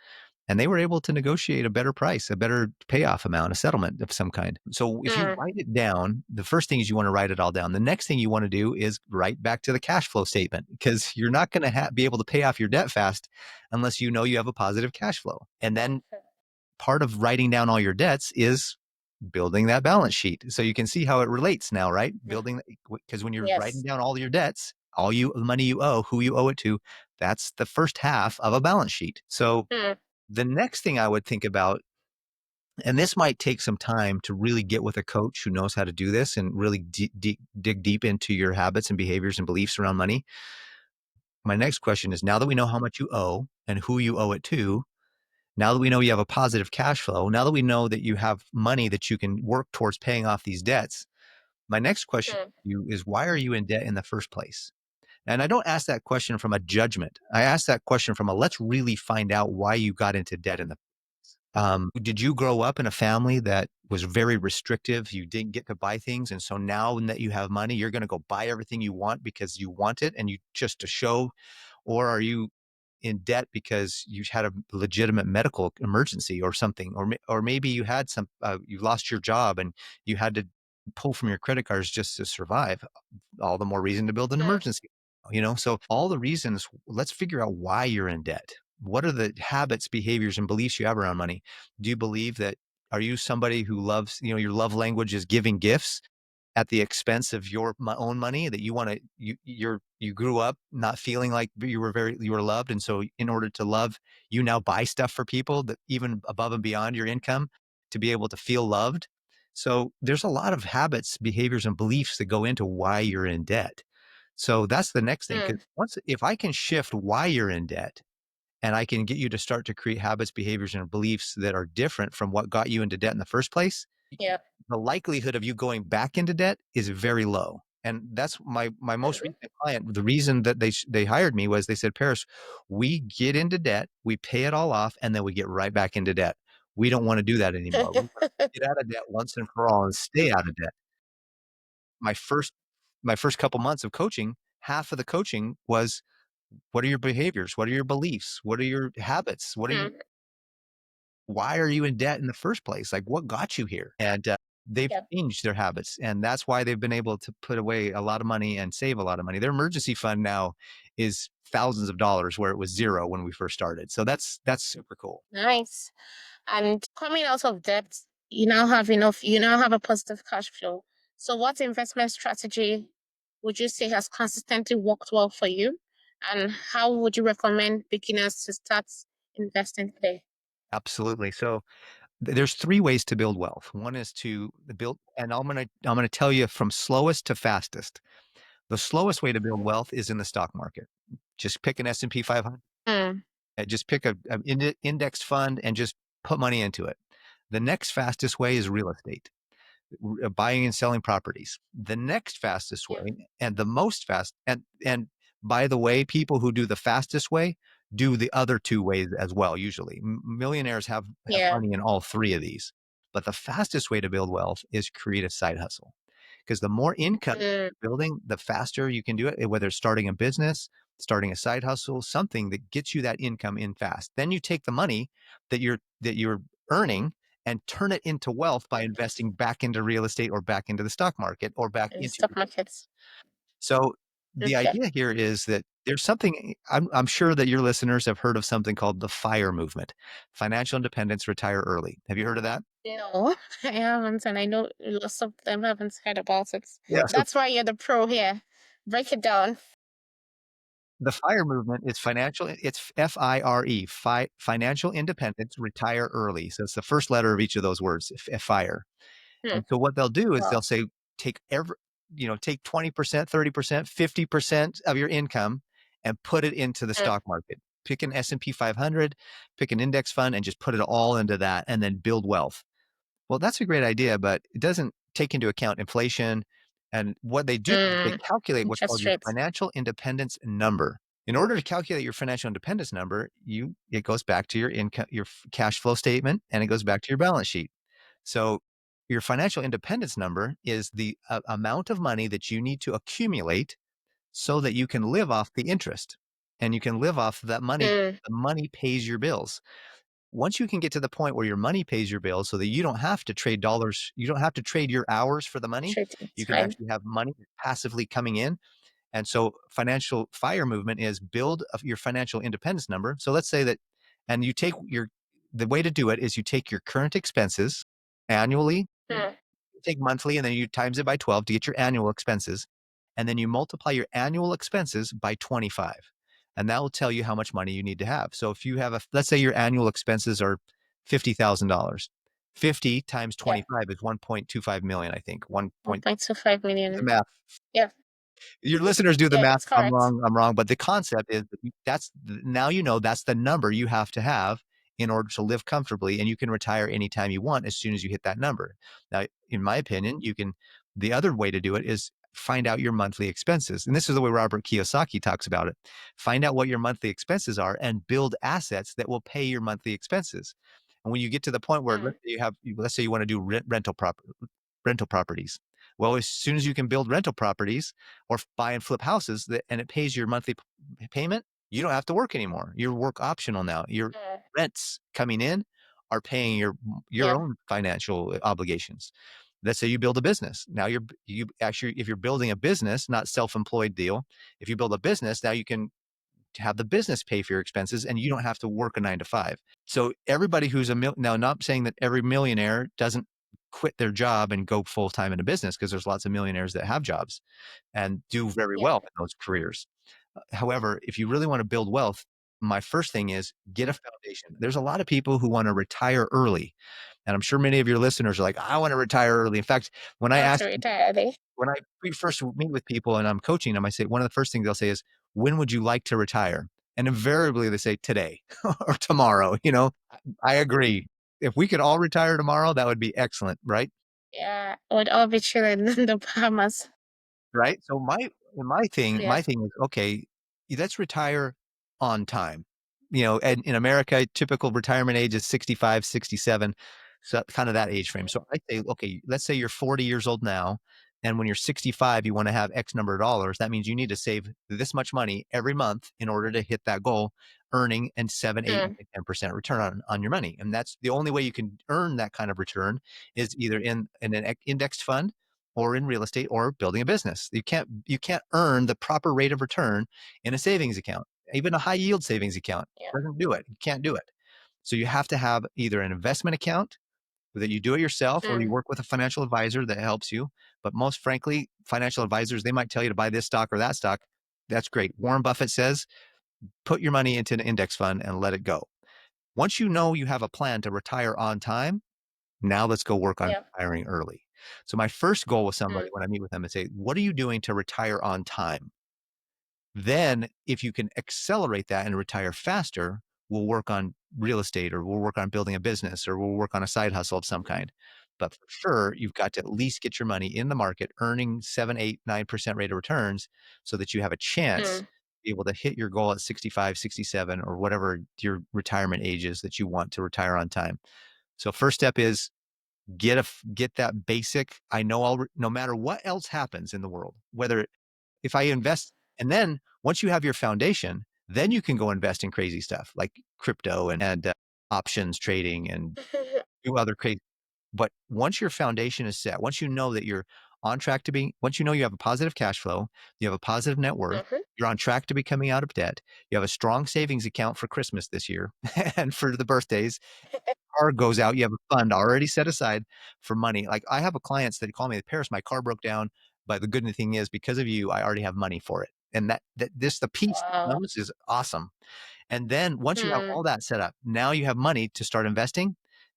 And they were able to negotiate a better price, a better payoff amount, a settlement of some kind. So if you Mm, write it down, the first thing is you want to write it all down. The next thing you want to do is write back to the cash flow statement because you're not going to be able to pay off your debt fast unless you know you have a positive cash flow. And then part of writing down all your debts is building that balance sheet. So you can see how it relates now, right? Building, because when you're writing yes. down all your debts, all the money you owe, who you owe it to, that's the first half of a balance sheet. So Mm, the next thing I would think about, and this might take some time to really get with a coach who knows how to do this and really dig deep into your habits and behaviors and beliefs around money. My next question is, now that we know how much you owe and who you owe it to, now that we know you have a positive cash flow, now that we know that you have money that you can work towards paying off these debts, my next question mm, to you is, why are you in debt in the first place? And I don't ask that question from a judgment. I ask that question from a, let's really find out why you got into debt in the did you grow up in a family that was very restrictive? You didn't get to buy things. And so now that you have money, you're going to go buy everything you want because you want it and you just to show, or are you in debt because you had a legitimate medical emergency or something, or maybe you had you lost your job and you had to pull from your credit cards just to survive. All the more reason to build an mm, emergency. So all the reasons, let's figure out why you're in debt. What are the habits, behaviors, and beliefs you have around money? Do you believe that, are you somebody who loves, your love language is giving gifts at the expense of your own money, that you want to, you grew up not feeling like you were loved. And so in order to love, you now buy stuff for people that even above and beyond your income to be able to feel loved. So there's a lot of habits, behaviors, and beliefs that go into why you're in debt. So that's the next thing. Because mm, if I can shift why you're in debt and I can get you to start to create habits, behaviors, and beliefs that are different from what got you into debt in the first place, yeah. the likelihood of you going back into debt is very low. And that's my most Mhm. recent client. The reason that they hired me was they said, Paris, we get into debt, we pay it all off, and then we get right back into debt. We don't want to do that anymore. We want to get out of debt once and for all and stay out of debt. My first my first couple months of coaching, half of the coaching was, what are your behaviors? What are your beliefs? What are your habits? Mm, Why are you in debt in the first place? Like, what got you here? And they've yeah. changed their habits. And that's why they've been able to put away a lot of money and save a lot of money. Their emergency fund now is thousands of dollars where it was zero when we first started. So that's super cool. Nice. And coming out of debt, you now have enough, you now have a positive cash flow. So, what investment strategy would you say has consistently worked well for you? And how would you recommend beginners to start investing today? Absolutely. So there's three ways to build wealth. One is to build, and I'm gonna tell you from slowest to fastest. The slowest way to build wealth is in the stock market. Just pick an S&P 500. Mm, Just pick a index fund and just put money into it. The next fastest way is real estate, buying and selling properties. The next fastest yeah. way, and the most fast, and by the way, people who do the fastest way do the other two ways as well. Usually, millionaires have Yeah. money in all three of these. But the fastest way to build wealth is create a side hustle, because the more income Mm, you're building, the faster you can do it. Whether it's starting a business, starting a side hustle, something that gets you that income in fast. Then you take the money that you're earning and turn it into wealth by investing back into real estate or back into the stock market or back the into stock your business. markets. So the Okay. idea here is that there's something, I'm sure that your listeners have heard of something called the FIRE movement, financial independence, retire early. Have you heard of that? No, I haven't, and I know lots of them haven't heard about it. Yeah. So That's why you're the pro here. Break it down. the FIRE movement is it's FIRE, financial independence, retire early. So it's the first letter of each of those words, FIRE. Hmm. And so what they'll do is Well, they'll say, take every, take 20%, 30%, 50% of your income and put it into the mm, stock market. Pick an S&P 500, pick an index fund, and just put it all into that and then build wealth. Well, that's a great idea, but it doesn't take into account inflation. And what they do is they mm, calculate what's called interest your rates. financial independence number. In order to calculate your financial independence number, it goes back to your income, your cash flow statement, and it goes back to your balance sheet. So your financial independence number is the amount of money that you need to accumulate so that you can live off the interest, and you can live off that money. Mm, The money pays your bills. Once you can get to the point where your money pays your bills so that you don't have to trade dollars, you don't have to trade your hours for the money. trading You can time. actually have money passively coming in. And so financial FIRE movement is build your financial independence number. So let's say that, and the way to do it is you take your current expenses annually, Mm, you take monthly, and then you times it by 12 to get your annual expenses. And then you multiply your annual expenses by 25. And that will tell you how much money you need to have. So if you have let's say your annual expenses are $50,000. 50 times yeah, 25 is 1.25 million, I think. 1 point, 1.25 do the million. math. Yeah, Your listeners do the yeah, math. that's I'm correct. wrong. I'm wrong. But the concept is that now that's the number you have to have in order to live comfortably, and you can retire anytime you want as soon as you hit that number. Now, in my opinion, the other way to do it is find out your monthly expenses. And this is the way Robert Kiyosaki talks about it. Find out what your monthly expenses are and build assets that will pay your monthly expenses. And when you get to the point where Mm, let's say you want to do rental properties. Well, as soon as you can build rental properties or buy and flip houses and it pays your monthly payment, you don't have to work anymore. You're work optional now. Your mm, rents coming in are paying your yeah, own financial obligations. Let's say you build a business. Now you actually, if you're building a business, not self-employed deal, if you build a business, now you can have the business pay for your expenses and you don't have to work a 9 to 5. So everybody who's now, not saying that every millionaire doesn't quit their job and go full time in a business, because there's lots of millionaires that have jobs and do very yeah. well in those careers. However, if you really want to build wealth, my first thing is get a foundation. There's a lot of people who want to retire early. And I'm sure many of your listeners are like, I want to retire early. In fact, when I I want ask to retire early. when I we first meet with people and I'm coaching them, I say one of the first things they'll say is, "When would you like to retire?" And invariably they say today or tomorrow. I agree. If we could all retire tomorrow, that would be excellent, right? Yeah, would all be chilling in the Bahamas. Right? So my thing Yeah. my thing is, okay, let's retire on time. And in America, typical retirement age is 65, 67, so kind of that age frame. So I say, okay, let's say you're 40 years old now, and when you're 65, you want to have X number of dollars. That means you need to save this much money every month in order to hit that goal, earning and 7, 8, Mm, 10% return on your money. And that's the only way you can earn that kind of return is either in an indexed fund or in real estate or building a business. You can't earn the proper rate of return in a savings account. Even a high yield savings account yeah. doesn't do it. You can't do it. So you have to have either an investment account that you do it yourself or you Mm, work with a financial advisor that helps you. But most frankly, financial advisors, they might tell you to buy this stock or that stock. That's great. Warren Buffett says, put your money into an index fund and let it go. Once you know you have a plan to retire on time, now let's go work on Yeah. retiring early. So my first goal with somebody Mm, when I meet with them is say, what are you doing to retire on time? Then, if you can accelerate that and retire faster, we'll work on real estate or we'll work on building a business or we'll work on a side hustle of some kind. But for sure, you've got to at least get your money in the market, earning 7, 8, 9% rate of returns so that you have a chance mm, to be able to hit your goal at 65, 67, or whatever your retirement age is that you want to retire on time. So first step is get that basic. I know no matter what else happens in the world, whether if I invest and then once you have your foundation, then you can go invest in crazy stuff like crypto and options trading and do other crazy. But once your foundation is set, once you know that you're on track to be, once you know you have a positive cash flow, you have a positive net worth, mhm, you're on track to be coming out of debt, you have a strong savings account for Christmas this year and for the birthdays, car goes out, you have a fund already set aside for money. Like I have a clients that call me, Paris, my car broke down, but the good thing is because of you, I already have money for it. And the piece that Wow. comes is awesome. And then once you have Mm, all that set up, now you have money to start investing.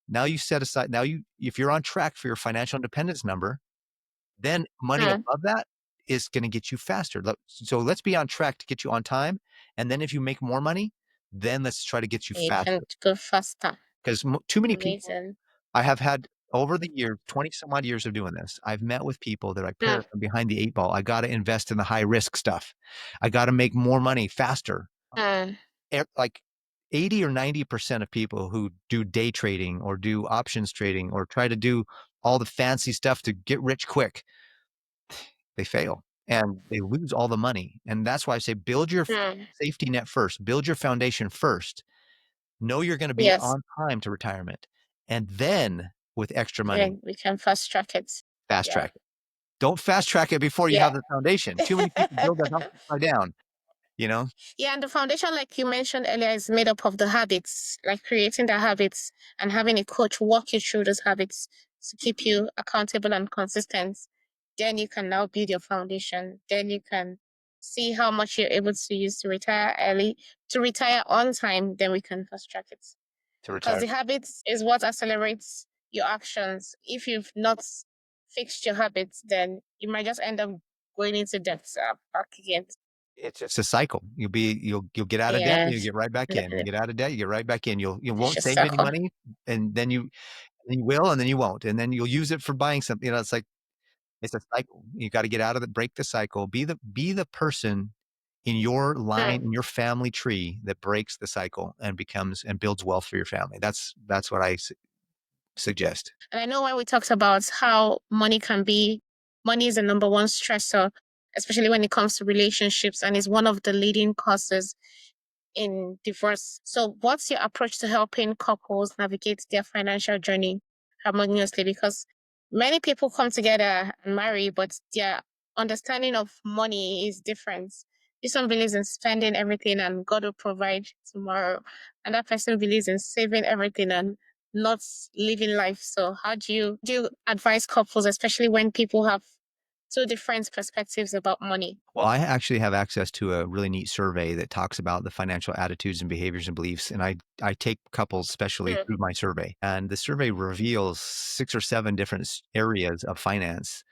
Now you set aside, now you, if you're on track for your financial independence number, then money mm. above that is going to get you faster. So let's be on track to get you on time. And then if you make more money, then let's try to get you You faster. can go faster. Because too many people Amazing. I have had over the year, 20 some odd years of doing this, I've met with people that are like, Mm, "Paris, I'm behind the 8 ball. I gotta invest in the high risk stuff. I gotta make more money faster." mm. Like 80 or 90% of people who do day trading or do options trading or try to do all the fancy stuff to get rich quick, they fail and they lose all the money. And that's why I say build your Mm. safety net first, build your foundation first. Know you're gonna be Yes. on time to retirement. And then with extra money, Then we can fast track it. fast Yeah. track it. Don't fast track it before you Yeah. have the foundation. Too many people build their house upside down, you know? Yeah, and the foundation, like you mentioned earlier, is made up of the habits, like creating the habits and having a coach walk you through those habits to keep you accountable and consistent. Then you can now build your foundation. Then you can see how much you're able to use to retire early, to retire on time. Then we can fast track it. To Because retire. the habits is what accelerates your actions. If you've not fixed your habits, then you might just end up going into debt back again. It's a cycle. You'll get out of debt, you Yes. get right back in. You get out of debt, you get right back in. You won't Vicious save any circle. money, and then you will, and then you won't, and then you'll use it for buying something. It's like it's a cycle. You gotta get out of it, break the cycle. Be the person in your line, Mm. in your family tree that breaks the cycle and becomes and builds wealth for your family. That's what I suggest. And I know when we talked about how money is the number one stressor, especially when it comes to relationships, and is one of the leading causes in divorce. So, what's your approach to helping couples navigate their financial journey harmoniously? Because many people come together and marry, but their understanding of money is different. This one believes in spending everything and God will provide tomorrow. And that person believes in saving everything and not living life. So, how do you advise couples, especially when people have two different perspectives about money? Well, I actually have access to a really neat survey that talks about the financial attitudes and behaviors and beliefs, and I take couples especially Mm, through my survey, and the survey reveals 6 or 7 different areas of finance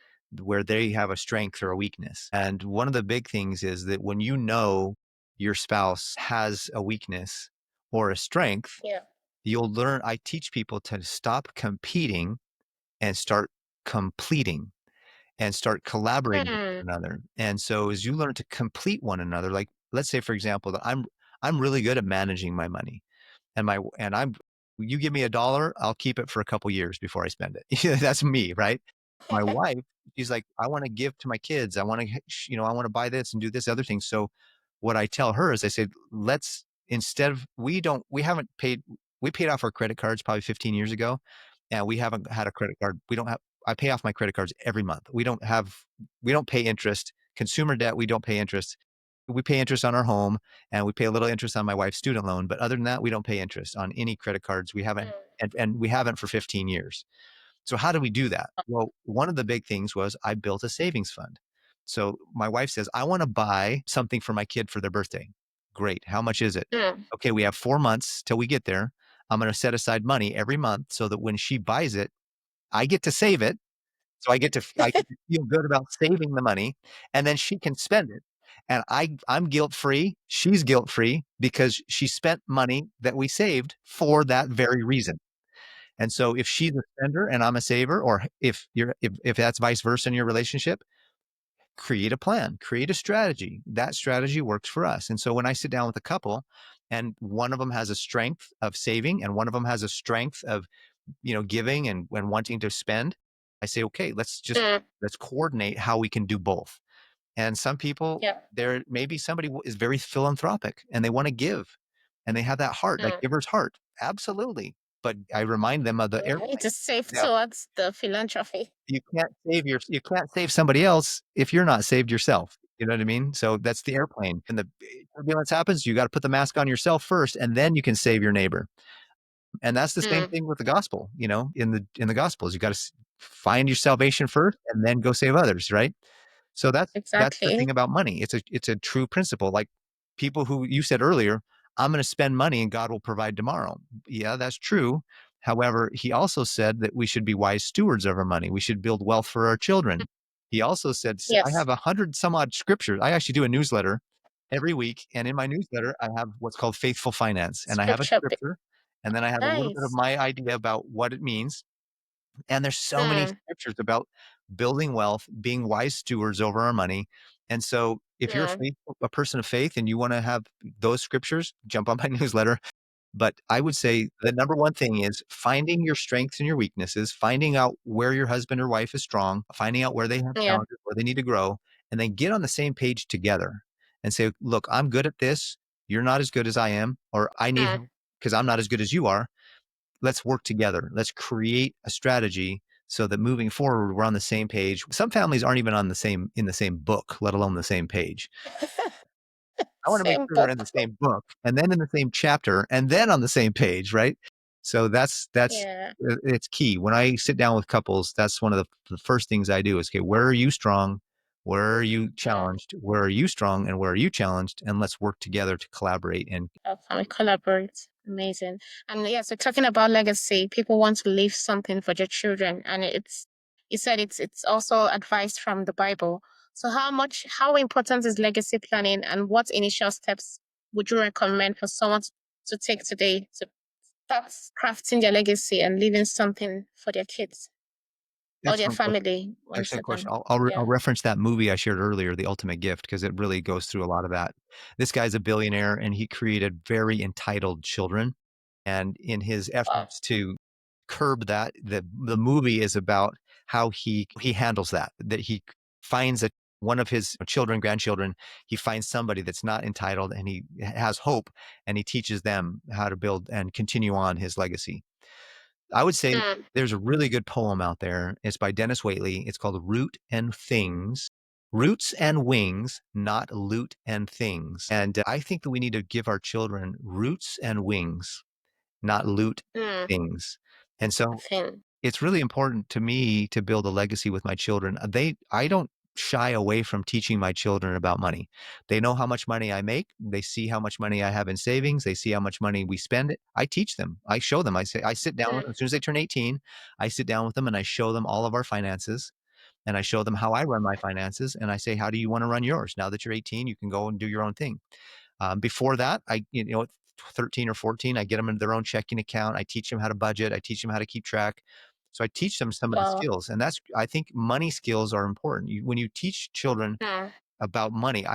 where they have a strength or a weakness. And one of the big things is that when you know your spouse has a weakness or a strength, yeah. you'll learn. I teach people to stop competing and start completing and start collaborating with Mm, one another. And so as you learn to complete one another, like let's say for example that I'm really good at managing my money and I'm you give me $1, I'll keep it for a couple years before I spend it. Yeah, that's me, right? My wife, she's like, I want to give to my kids. I want to, I want to buy this and do this other thing. So what I tell her is I said, let's instead of we haven't paid we paid off our credit cards probably 15 years ago and we haven't had a credit card. We don't have I pay off my credit cards every month. We don't pay interest. Consumer debt, we don't pay interest. We pay interest on our home and we pay a little interest on my wife's student loan, but other than that, we don't pay interest on any credit cards. We haven't mm, and we haven't for 15 years. So how do we do that? Well, one of the big things was I built a savings fund. So my wife says, I want to buy something for my kid for their birthday. Great. How much is it? mm. Okay, we have 4 months till we get there. I'm going to set aside money every month so that when she buys it, I get to save it. So I get to feel good about saving the money, and then she can spend it. And I'm guilt-free, she's guilt-free because she spent money that we saved for that very reason. And so if she's a spender and I'm a saver, or if that's vice versa in your relationship, create a plan, create a strategy. That strategy works for us. And so when I sit down with a couple and one of them has a strength of saving and one of them has a strength of, giving and wanting to spend, I say, okay, Mm, let's coordinate how we can do both. And some people, yeah. there maybe somebody is very philanthropic and they want to give and they have that heart, that Mm. giver's heart. Absolutely. But I remind them of the Yeah, airplane. it is safe Yeah. towards the philanthropy. You can't save somebody else if you're not saved yourself. You know what I mean? So that's the airplane. And the turbulence happens, you got to put the mask on yourself first, and then you can save your neighbor. And that's the same Mm, thing with the gospel, in the gospels, you got to find your salvation first and then go save others, right? So that's the exactly. thing about money. It's a true principle. Like people who you said earlier, I'm going to spend money and God will provide tomorrow. Yeah, that's true. However, he also said that we should be wise stewards of our money. We should build wealth for our children. He also said, I Yes. have 100 some odd scriptures. I actually do a newsletter every week. And in my newsletter, I have what's called faithful finance. And I have a Scripture. scripture and then I have a little bit of Nice. my idea about what it means. And there's so many Mm, scriptures about building wealth, being wise stewards over our money. And so if you're mm, a person of faith and you want to have those scriptures, jump on my newsletter. But I would say the number one thing is finding your strengths and your weaknesses, finding out where your husband or wife is strong, finding out where they have yeah. challenges, where they need to grow, and then get on the same page together and say, look, I'm good at this. You're not as good as I am, or I need Mm. help because I'm not as good as you are. Let's work together. Let's create a strategy so that moving forward, we're on the same page. Some families aren't even in the same book, let alone the same page. I want to make Same sure they're in the book. same book and then in the same chapter and then on the same page, right? So Yeah. it's key. When I sit down with couples, that's one of the first things I do is, okay, where are you strong? Where are you Mm. challenged? Where are you strong and where are you challenged? And let's work together to collaborate and Can we collaborate? Amazing. And yes, we're talking about legacy. People want to leave something for their children, and you said it's also advice from the Bible. So how important is legacy planning, and what initial steps would you recommend for someone to take today to start crafting their legacy and leaving something for their kids or their excellent question. family once they're Excellent question. gone? I'll Yeah. reference that movie I shared earlier, The Ultimate Gift, because it really goes through a lot of that. This guy's a billionaire and he created very entitled children. And in his Wow. efforts to curb that, the movie is about how he handles that, that he finds that one of his children, grandchildren, he finds somebody that's not entitled and he has hope and he teaches them how to build and continue on his legacy. I would say Mm, there's a really good poem out there. It's by Dennis Waitley. It's called Root and Things. Roots and wings, not loot and things. And I think that we need to give our children roots and wings, not loot mm, things. And so thing. it's really important to me to build a legacy with my children. I don't shy away from teaching my children about money. They know how much money I make. They see how much money I have in savings. They see how much money we spend. I teach them. I show them. I sit down Mm, as soon as they turn 18. I sit down with them and I show them all of our finances and I show them how I run my finances. And I say, how do you want to run yours? Now that you're 18, you can go and do your own thing. Before that, at 13 or 14, I get them into their own checking account. I teach them how to budget. I teach them how to keep track. So I teach them some of the wow. skills, and I think money skills are important. When you teach children Mm, about money,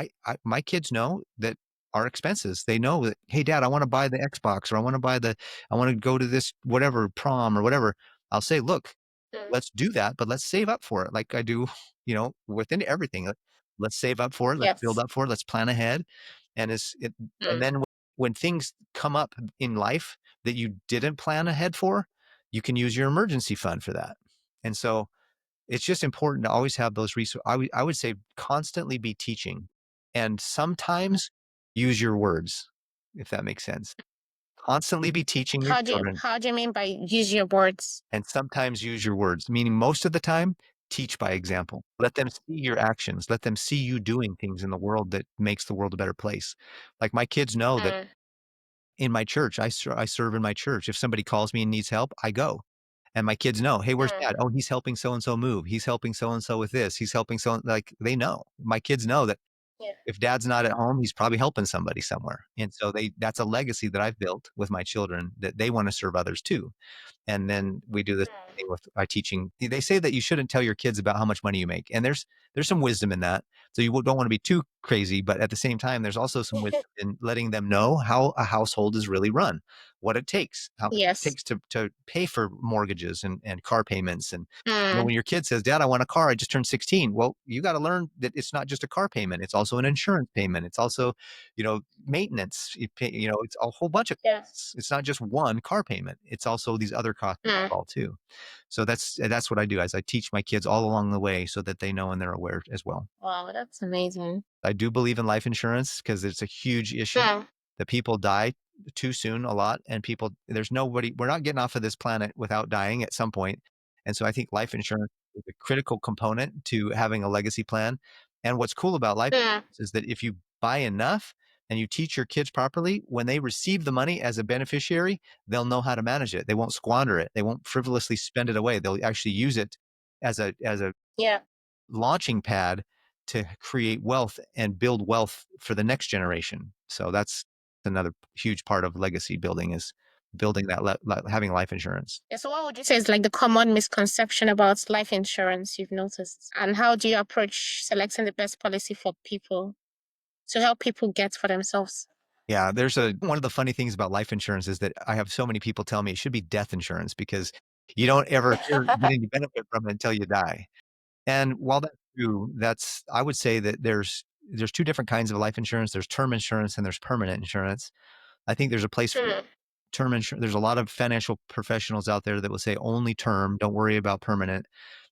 my kids know that our expenses. They know that, hey, Dad, I want to buy the Xbox, or I want to go to this whatever prom or whatever. I'll say, look, mm, let's do that, but let's save up for it, like I do, within everything. Let's save up for it. Let's build yes. up for it. Let's plan ahead. And and Mm, then when things come up in life that you didn't plan ahead for, you can use your emergency fund for that. And so it's just important to always have those resources. I would say constantly be teaching and sometimes use your words, if that makes sense. Constantly be teaching your children how do you mean by use your words? and sometimes use your words, meaning most of the time, teach by example. Let them see your actions. Let them see you doing things in the world that makes the world a better place. Like my kids know that Mm, in my church. I serve in my church. If somebody calls me and needs help, I go. And my kids know, "Hey, where's Mm. dad? Oh, he's helping so and so move. He's helping so and so with this. He's helping so," like, they know. My kids know that Yeah. if dad's not at home, he's probably helping somebody somewhere. And so that's a legacy that I've built with my children, that they wanna serve others too. And then we do this Mm. thing with by teaching. They say that you shouldn't tell your kids about how much money you make, and there's some wisdom in that. So you don't want to be too crazy, but at the same time, there's also some wisdom in letting them know how a household is really run, what it takes, how much it Yes. takes to pay for mortgages and car payments. And Mm. when your kid says, "Dad, I want a car. I just turned 16," well, you got to learn that it's not just a car payment; it's also an insurance payment. It's also, maintenance. It's a whole bunch of Yeah. costs. It's not just one car payment. It's also these other costs Mm. involved too. So that's what I do, as I teach my kids all along the way so that they know and they're aware as well. Wow, that's amazing. I do believe in life insurance because it's a huge issue Mm. that people die too soon a lot, and there's nobody, we're not getting off of this planet without dying at some point. And so I think life insurance is a critical component to having a legacy plan. And what's cool about life Mm. insurance is that if you buy enough and you teach your kids properly, when they receive the money as a beneficiary, they'll know how to manage it. They won't squander it. They won't frivolously spend it away. They'll actually use it as a Yeah. launching pad to create wealth and build wealth for the next generation. So that's another huge part of legacy building, is building that having life insurance. Yeah. So, what would you say is like the common misconception about life insurance you've noticed, and how do you approach selecting the best policy for people to help people get for themselves? Yeah, there's a one of the funny things about life insurance is that I have so many people tell me it should be death insurance because you don't ever get any benefit from it until you die. And while that's true, I would say that there's two different kinds of life insurance. There's term insurance and there's permanent insurance. I think there's a place for Mm. term insurance. There's a lot of financial professionals out there that will say only term, don't worry about permanent.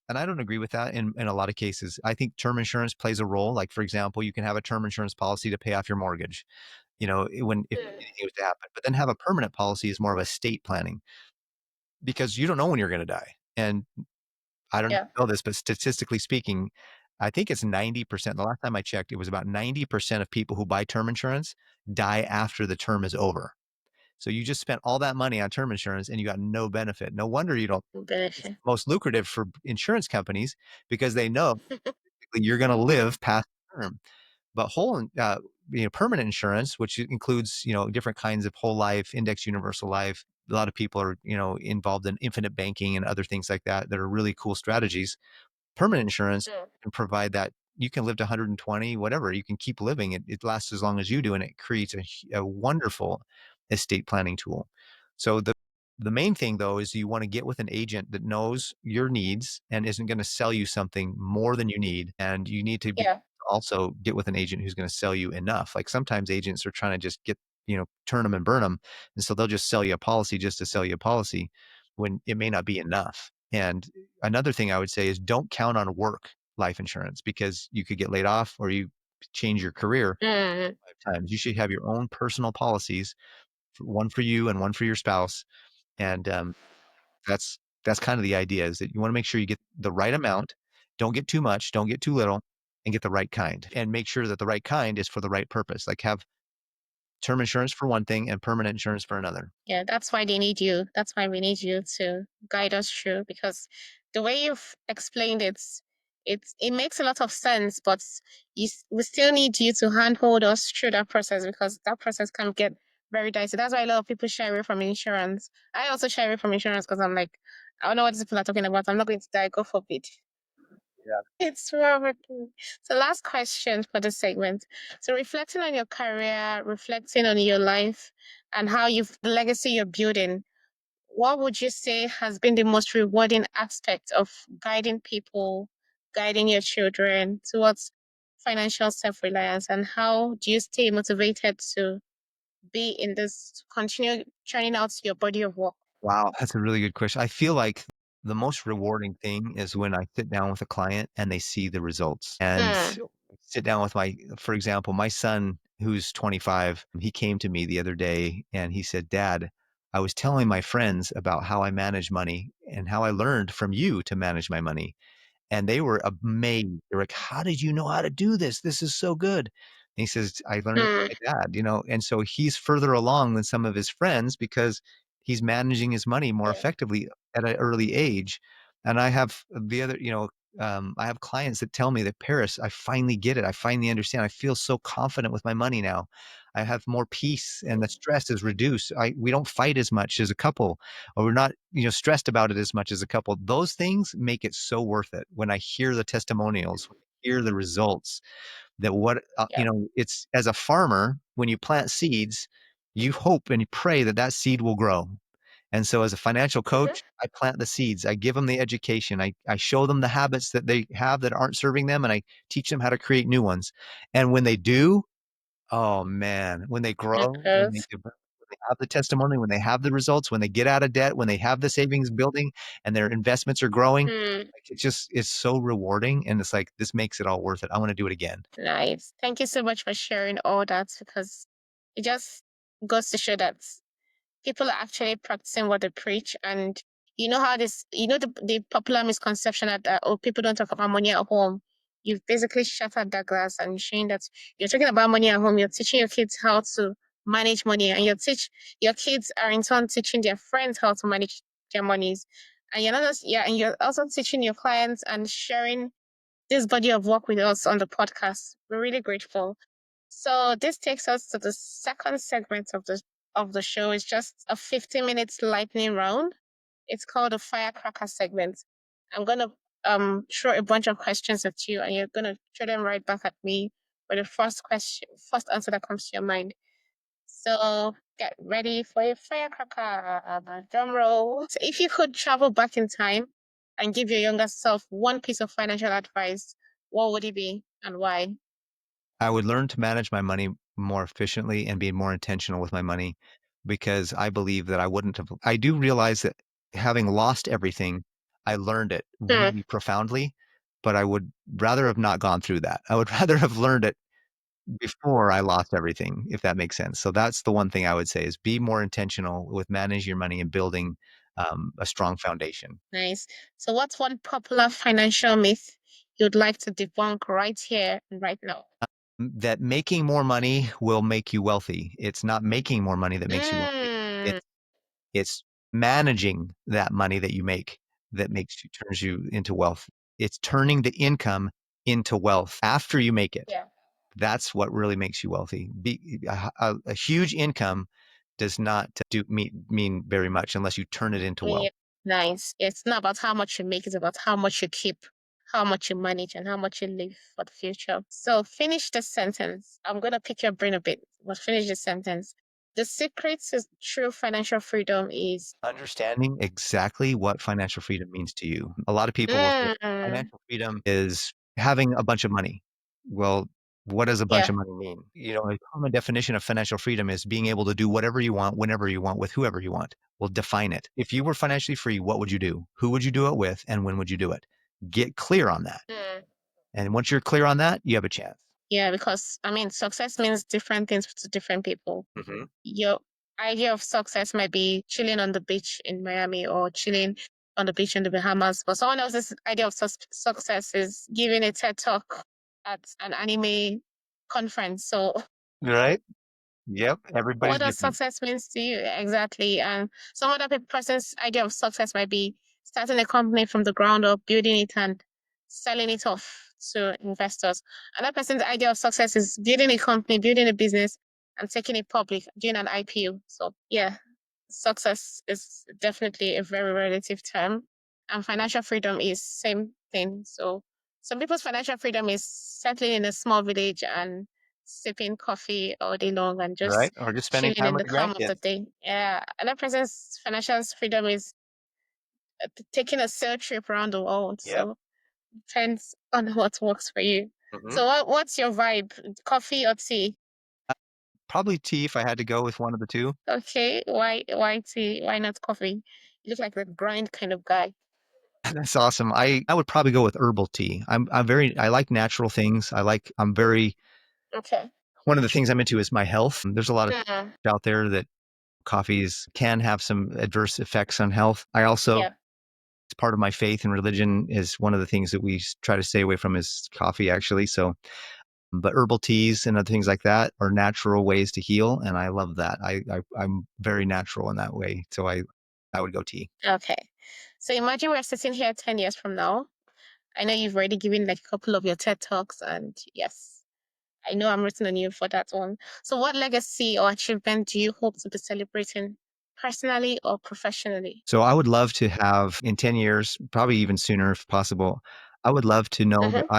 And I don't agree with that in a lot of cases. I think term insurance plays a role. Like, for example, you can have a term insurance policy to pay off your mortgage, if Mm. anything was to happen. But then have a permanent policy is more of estate planning, because you don't know when you're going to die. And I don't Yeah. know this, but statistically speaking, I think it's 90%. The last time I checked, it was about 90% of people who buy term insurance die after the term is over. So you just spent all that money on term insurance and you got no benefit. No wonder you don't. It's Benefit. most lucrative for insurance companies because they know you're going to live past the term. But permanent insurance, which includes, different kinds of whole life, index universal life. A lot of people are, involved in infinite banking and other things like that are really cool strategies. Permanent insurance Mm. can provide that. You can live to 120, whatever. You can keep living. It lasts as long as you do, and it creates a wonderful estate planning tool. So the main thing, though, is you want to get with an agent that knows your needs and isn't going to sell you something more than you need. And you need to Yeah. also get with an agent who's going to sell you enough. Like, sometimes agents are trying to just turn them and burn them. And so they'll just sell you a policy just to sell you a policy when it may not be enough. And another thing I would say is don't count on work life insurance, because you could get laid off or you change your career Mm. 5 times. You should have your own personal policies, one for you and one for your spouse. And that's kind of the idea, is that you want to make sure you get the right amount. Don't get too much, don't get too little, and get the right kind. And make sure that the right kind is for the right purpose. Like, have term insurance for one thing and permanent insurance for another. Yeah, that's why they need you. That's why we need you to guide us through, because the way you've explained it makes a lot of sense, but we still need you to handhold us through that process, because that process can get very dicey. That's why a lot of people shy away from insurance. I also shy away from insurance because I'm like, I don't know what these people are talking about. I'm not going to die, God forbid. Yeah. It's wrong with me. So, last question for this segment. So, reflecting on your career, reflecting on your life, and the legacy you're building, what would you say has been the most rewarding aspect of guiding people, guiding your children towards financial self-reliance, and how do you stay motivated to be in this, to continue churning out your body of work? Wow, that's a really good question. I feel like the most rewarding thing is when I sit down with a client and they see the results. And Mm. sit down with for example, my son, who's 25, he came to me the other day and he said, "Dad, I was telling my friends about how I manage money and how I learned from you to manage my money." And they were amazed. They're like, "How did you know how to do this? This is so good." he says, I learned it Mm, from my dad, and so he's further along than some of his friends because he's managing his money more yeah. effectively at an early age. And I have the other, I have clients that tell me that Paris, I finally get it. I finally understand. I feel so confident with my money now. I have more peace and the stress is reduced. We don't fight as much as a couple, or we're not, stressed about it as much as a couple. Those things make it so worth it when I hear the testimonials, when I hear the results that Yeah. it's as a farmer, when you plant seeds, you hope and you pray that that seed will grow. And so as a financial Mhm. coach, I plant the seeds. I give them the education. I show them the habits that they have that aren't serving them, and I teach them how to create new ones. And when they do, oh man, when they grow, Because, when they have the testimony, when they have the results, when they get out of debt, when they have the savings building and their investments are growing, mm, like it's so rewarding. And it's like, this makes it all worth it. I want to do it again. nice. Thank you so much for sharing all that because it just goes to show that people are actually practicing what they preach. And you know how this, the popular misconception that, oh, people don't talk about money at home. You've basically shattered that glass and showing that you're talking about money at home. You're teaching your kids how to manage money, and your kids are in turn teaching their friends how to manage their monies. And you're not just, yeah, and you're also teaching your clients and sharing this body of work with us on the podcast. We're really grateful. So this takes us to the second segment of the show. It's just a 50 minutes lightning round. It's called a firecracker segment. I'm gonna throw a bunch of questions at you, and you're gonna throw them right back at me with the first answer that comes to your mind. So get ready for a firecracker. Drum roll. So if you could travel back in time and give your younger self one piece of financial advice, what would it be and why? I would learn to manage my money more efficiently and be more intentional with my money because I believe that I do realize that having lost everything, I learned it Hmm. really profoundly, but I would rather have not gone through that. I would rather have learned it before I lost everything, if that makes sense. So that's the one thing I would say is be more intentional with managing your money and building a strong foundation. Nice. So what's one popular financial myth you'd like to debunk right here and right now? That making more money will make you wealthy. It's not making more money that makes you wealthy. Mm, It's managing that money that you make that turns you into wealth. It's turning the income into wealth after you make it. yeah. That's what really makes you wealthy. A huge income does not mean very much unless you turn it into Yeah. wealth. Nice. It's not about how much you make, it's about how much you keep, how much you manage, and how much you live for the future. So finish the sentence. I'm gonna pick your brain a bit, but finish the sentence. The secret to true financial freedom is Understanding exactly what financial freedom means to you. A lot of people will say mm, financial freedom is having a bunch of money. Well, what does a bunch yeah. of money mean? A common definition of financial freedom is being able to do whatever you want, whenever you want, with whoever you want. Well, define it. If you were financially free, what would you do? Who would you do it with? And when would you do it? Get clear on that. Mm. And once you're clear on that, you have a chance. Yeah, because I mean success means different things to different people. Mhm. Your idea of success might be chilling on the beach in Miami or chilling on the beach in the Bahamas, but someone else's idea of success is giving a TED talk at an anime conference. So, Right? Yep. what Everybody's does different. success means to you exactly? And some other person's idea of success might be starting a company from the ground up, building it and selling it off to investors. Another person's idea of success is building a company, building a business, and taking it public, doing an IPO. So yeah, success is definitely a very relative term, and financial freedom is same thing. So some people's financial freedom is settling in a small village and sipping coffee all day long and Right? just Or just spending chilling time in with the the calm of the grandkids. day. Yeah, another person's financial freedom is taking a sail trip around the world. Yep. So depends on what works for you. Mhm. So what's your vibe? Coffee or tea? Probably tea if I had to go with one of the two. Okay, why tea? Why not coffee? You look like the grind kind of guy. That's awesome. I would probably go with herbal tea. I like natural things. I'm very Okay. one of the things I'm into is my health. There's a lot of Mm, out there that coffees can have some adverse effects on health. I also, yeah. as part of my faith and religion, is one of the things that we try to stay away from is coffee actually. So but herbal teas and other things like that are natural ways to heal, and I love that. I'm very natural in that way, so I would go tea. Okay. So imagine we're sitting here 10 years from now. I know you've already given like a couple of your TED Talks, and yes, I know I'm written on you for that one. So, what legacy or achievement do you hope to be celebrating personally or professionally? So I would love to have in 10 years, probably even sooner if possible, I would love to know that Mm-hmm.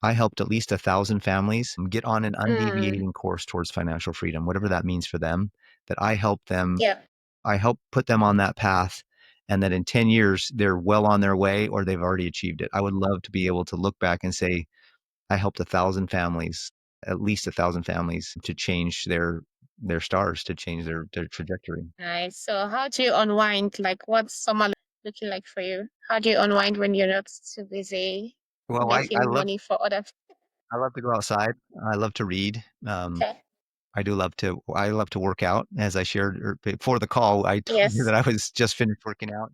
I helped at least 1,000 families get on an Mm, undeviating course towards financial freedom, whatever that means for them, that I helped them yeah. I helped put them on that path, and that in 10 years, they're well on their way or they've already achieved it. I would love to be able to look back and say, "I helped 1,000 families, at least 1,000 families to change their stars, to change their trajectory." Nice. So, how do you unwind? Like, what's summer looking like for you? How do you unwind when you're not too busy Well, making money for other? I love to go outside. I love to read. Okay. I love to work out. As I shared before the call, I told you Yes. that I was just finished working out.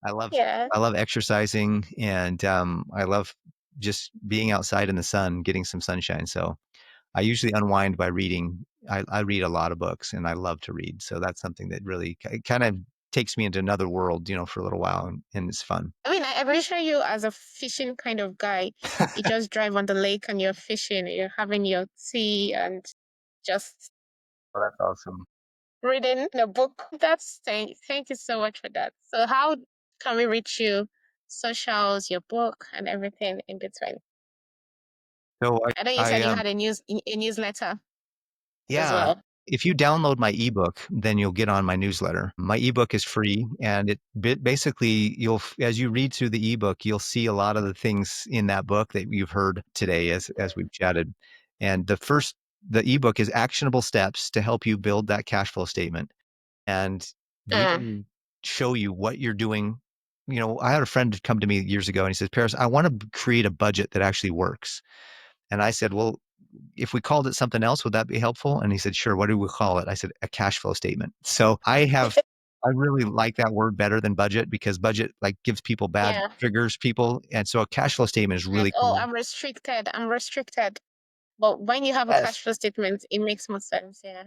I love Yeah. I love exercising, and I love just being outside in the sun, getting some sunshine. So I usually unwind by reading. I read a lot of books, and I love to read. So that's something that really kind of takes me into another world, for a little while, and it's fun. I mean, I picture you as a fishing kind of guy. You just drive on the lake and you're fishing, you're having your tea and just Oh, that's awesome. reading a book. Thank you so much for that. So how can we reach you? Socials, your book, and everything in between. So I know you I said you had a newsletter as yeah. well. If you download my ebook, then you'll get on my newsletter. My ebook is free, and basically as you read through the ebook, you'll see a lot of the things in that book that you've heard today as we've chatted. And the ebook is actionable steps to help you build that cash flow statement and Mm, really show you what you're doing. I had a friend come to me years ago and he says, "Paris, I want to create a budget that actually works." And I said, "Well, if we called it something else, would that be helpful?" And he said, "Sure. What do we call it?" I said, "A cash flow statement." So I really like that word better than budget because budget like gives people bad yeah. triggers people. And so a cash flow statement is Like, really oh, cool. I'm restricted. I'm restricted. But when you have a cash Yes. flow statement, it makes more sense. Yeah.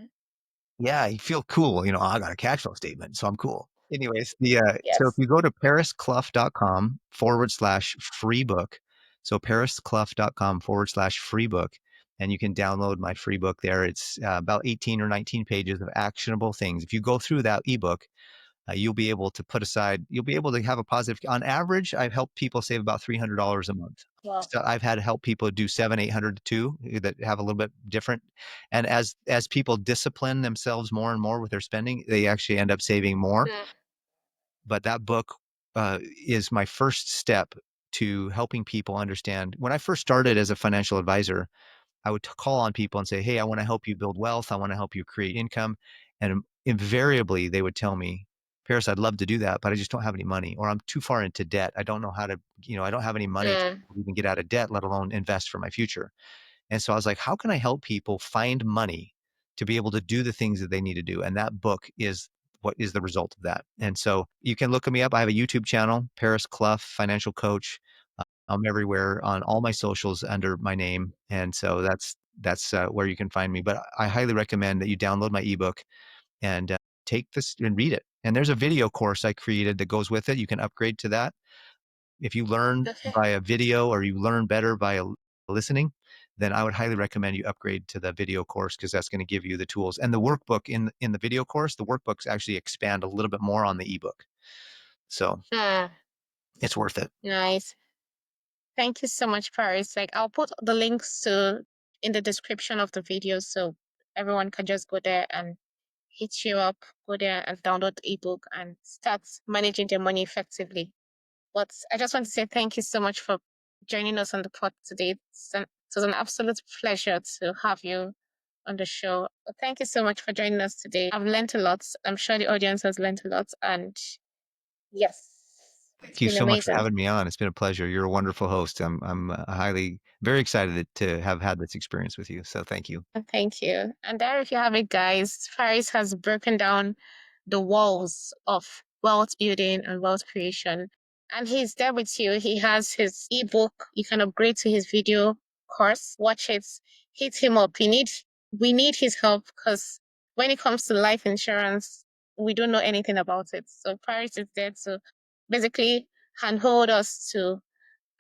Yeah, you feel cool. "Oh, I got a cash flow statement, so I'm cool." Anyways, so if Yes. you go to pariscluff.com/free book, so pariscluff.com/free book, and you can download my free book there. It's about 18 or 19 pages of actionable things. If you go through that ebook, you'll be able to have a positive. On average, I've helped people save about $300 a month. Well, So I've had help people do 700, 800 too, that have a little bit different. And as people discipline themselves more and more with their spending, they actually end up saving more. mm, But that book is my first step to helping people understand. When I first started as a financial advisor, I would call on people and say, "Hey, I want to help you build wealth. I want to help you create income." And invariably, they would tell me, "Paris, I'd love to do that, but I just don't have any money, or I'm too far into debt. I don't know how to, I don't have any money to mm, even get out of debt, let alone invest for my future." And so I was like, how can I help people find money to be able to do the things that they need to do? And that book is what is the result of that. And so you can look me up. I have a YouTube channel, Paris Cluff, financial coach. I'm everywhere on all my socials under my name, and so that's where you can find me. But I highly recommend that you download my ebook and take this and read it. And there's a video course I created that goes with it. You can upgrade to that. If you learn okay. by a video or you learn better by listening, then I would highly recommend you upgrade to the video course because that's going to give you the tools. And the workbook in the video course, the workbooks actually expand a little bit more on the ebook. So Mm, it's worth it. nice. Thank you so much, Paris. Like, I'll put the links to in the description of the video so everyone can just go there and hit you up, go there and download the ebook and start managing their money effectively. But I just want to say thank you so much for joining us on the pod today. It was an absolute pleasure to have you on the show. Thank you so much for joining us today. I've learned a lot. I'm sure the audience has learned a lot. And yes, it's Thank you been so much for amazing. having me on. It's been a pleasure. You're a wonderful host. I'm very excited to have had this experience with you. So thank you. And thank you. And there, if you have it, guys, Faris has broken down the walls of wealth building and wealth creation. And he's there with you. He has his ebook. You can upgrade to his video. course. Watch it. Hit him up. We need his help because when it comes to life insurance, we don't know anything about it. So Paris is there to basically handhold us to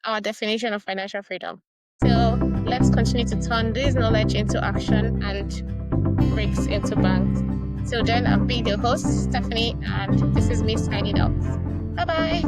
our definition of financial freedom. So let's continue to turn this knowledge into action and bricks into banks. Till then, I've been your host, Stephanie, and this is me signing out. Bye bye.